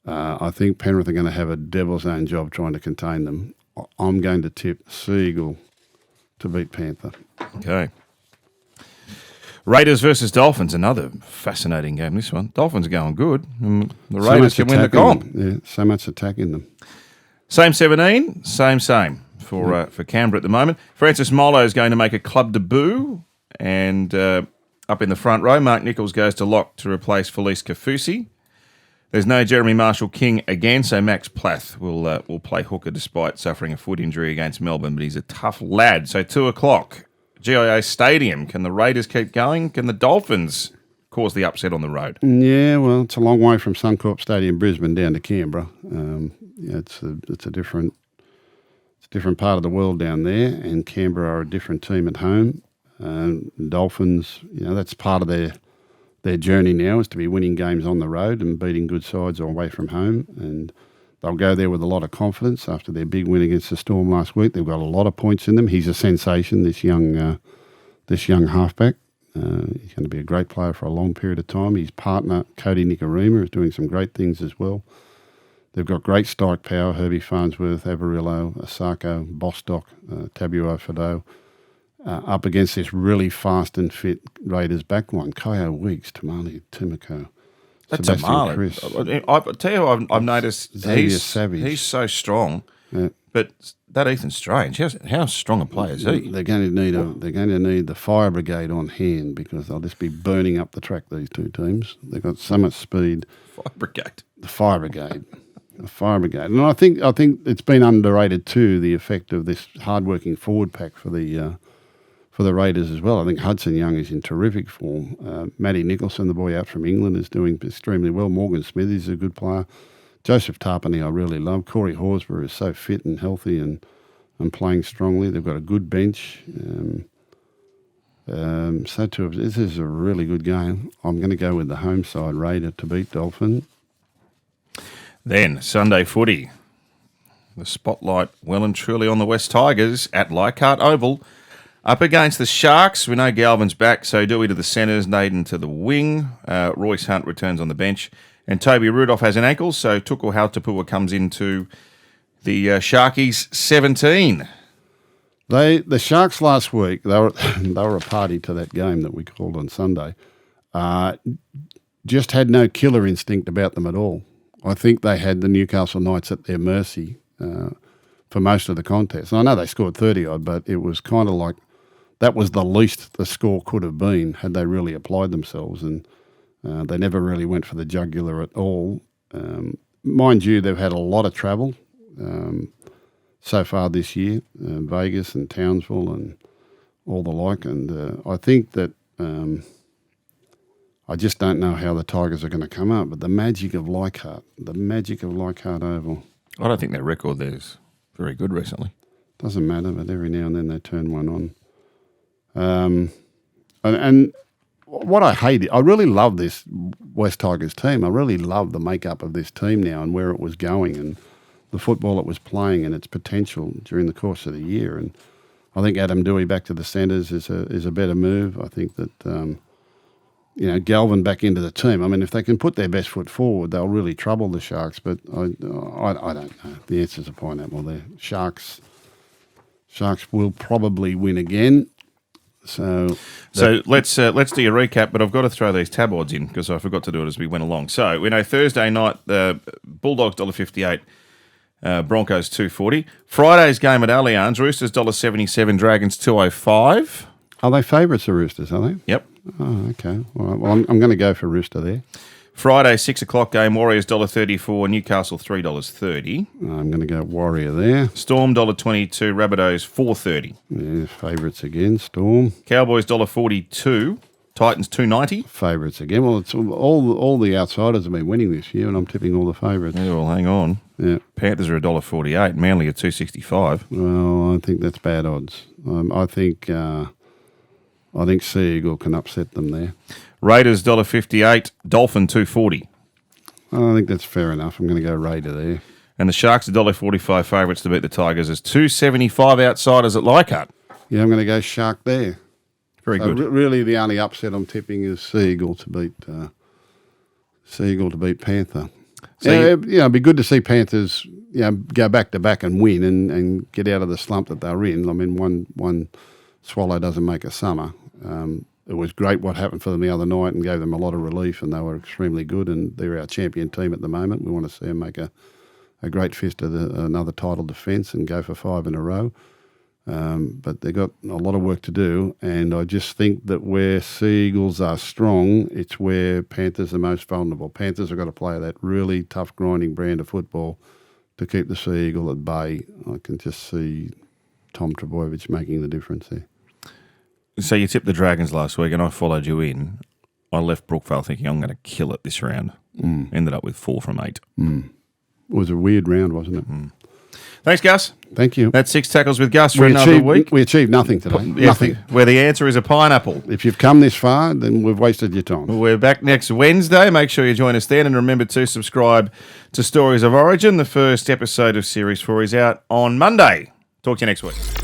I think Penrith are going to have a devil's own job trying to contain them. I'm going to tip Sea Eagle to beat Panther. Okay. Raiders versus Dolphins, another fascinating game, this one. Dolphins are going good. The Raiders can win the comp. Yeah, so much attack in them. Same 17, same for Canberra at the moment. Francis Molo is going to make a club debut, and up in the front row, Mark Nichols goes to lock to replace Felice Kafusi. There's no Jeremy Marshall-King again, so Max Plath will play hooker despite suffering a foot injury against Melbourne, but he's a tough lad. So 2:00, GIO Stadium. Can the Raiders keep going? Can the Dolphins cause the upset on the road? Yeah, well, it's a long way from Suncorp Stadium, Brisbane, down to Canberra. It's a different part of the world down there, and Canberra are a different team at home. Dolphins, that's part of their journey now is to be winning games on the road and beating good sides away from home, and they'll go there with a lot of confidence after their big win against the Storm last week. They've got a lot of points in them. He's a sensation, this young halfback. He's going to be a great player for a long period of time. His partner, Cody Nikorima, is doing some great things as well. They've got great strike power, Herbie Farnsworth, Avarillo, Asako, Bostock, Tabuo Fado, up against this really fast and fit Raiders backline. Kyo Weeks, Tamale Timoko, That's Sebastian Tamale. Chris. I tell you, I've noticed Xavier Savage. He's so strong, but that Ethan Strange, how strong a player is he? They're going to need the fire brigade on hand because they'll just be burning up the track, these two teams. They've got so much speed. Fire brigade. The fire brigade. The fire brigade. And I think it's been underrated too, the effect of this hard-working forward pack for the Raiders as well. I think Hudson Young is in terrific form. Matty Nicholson, the boy out from England, is doing extremely well. Morgan Smith is a good player. Joseph Tarpany I really love. Corey Horsburgh is so fit and healthy and playing strongly. They've got a good bench. This is a really good game. I'm going to go with the home side Raider to beat Dolphin. Then, Sunday footy. The spotlight well and truly on the West Tigers at Leichhardt Oval. Up against the Sharks. We know Galvin's back, so Dewey to the centres, Naden to the wing. Royce Hunt returns on the bench. And Toby Rudolph has an ankle, so Tuku Hautapua comes into the Sharkies 17. The Sharks last week, they were a party to that game that we called on Sunday. Just had no killer instinct about them at all. I think they had the Newcastle Knights at their mercy for most of the contest. And I know they scored 30-odd, but it was kind of like that was the least the score could have been had they really applied themselves. And they never really went for the jugular at all. Mind you, they've had a lot of travel so far this year, Vegas and Townsville and all the like. And I think that I just don't know how the Tigers are going to come up. But the magic of Leichhardt Oval. I don't think their record there's very good recently. Doesn't matter, but every now and then they turn one on. And what I hate, I really love this West Tigers team. I really love the makeup of this team now and where it was going and the football it was playing and its potential during the course of the year. And I think Adam Dewey back to the centres is a better move. I think that Galvin back into the team. I mean, if they can put their best foot forward, they'll really trouble the Sharks. But I don't know. The answer's a pineapple there. Sharks will probably win again. So let's do your recap, but I've got to throw these tab odds in because I forgot to do it as we went along. So we know Thursday night, the Bulldogs $1.58, Broncos $2.40. Friday's game at Allianz, Roosters $1.77, Dragons $2.05. Are they favourites, the Roosters, are they? Yep. Oh, okay. Well, I'm going to go for Rooster there. Friday, 6 o'clock game, Warriors $1.34, Newcastle $3.30. I'm going to go Warrior there. Storm $1.22, Rabbitohs $4.30. Yeah, favourites again, Storm. Cowboys $1.42, Titans $2.90. Favourites again. Well, it's all the outsiders have been winning this year, and I'm tipping all the favourites. Yeah, well, hang on. Yeah. Panthers are $1.48, Manly are $2.65. Well, I think that's bad odds. I think Sea Eagle can upset them there. Raiders $1.58, Dolphin $2.40. I think that's fair enough. I'm going to go Raider there. And the Sharks $1.45 favourites to beat the Tigers as $2.75 outsiders at Leichhardt. Yeah, I'm going to go Shark there. Very good. Really, the only upset I'm tipping is Sea Eagle to beat Panther. So it'd be good to see Panthers go back to back and win and get out of the slump that they're in. I mean, one swallow doesn't make a summer. It was great what happened for them the other night and gave them a lot of relief, and they were extremely good, and they're our champion team at the moment. We want to see them make a great fist of another title defence and go for 5 in a row. But they've got a lot of work to do, and I just think that where Sea Eagles are strong, it's where Panthers are most vulnerable. Panthers have got to play that really tough, grinding brand of football to keep the Sea Eagle at bay. I can just see Tom Trbojevic making the difference there. So you tipped the Dragons last week, and I followed you in. I left Brookvale thinking I'm going to kill it this round. Ended up with 4 from 8. It was a weird round, wasn't it? Thanks, Gus. Thank you. That's 6 tackles with Gus for another week. We achieved nothing today. Nothing. Where the answer is a pineapple. If you've come this far, then we've wasted your time. We're back next Wednesday. Make sure you join us then, and remember to subscribe to Stories of Origin. The first episode of Series 4 is out on Monday. Talk to you next week.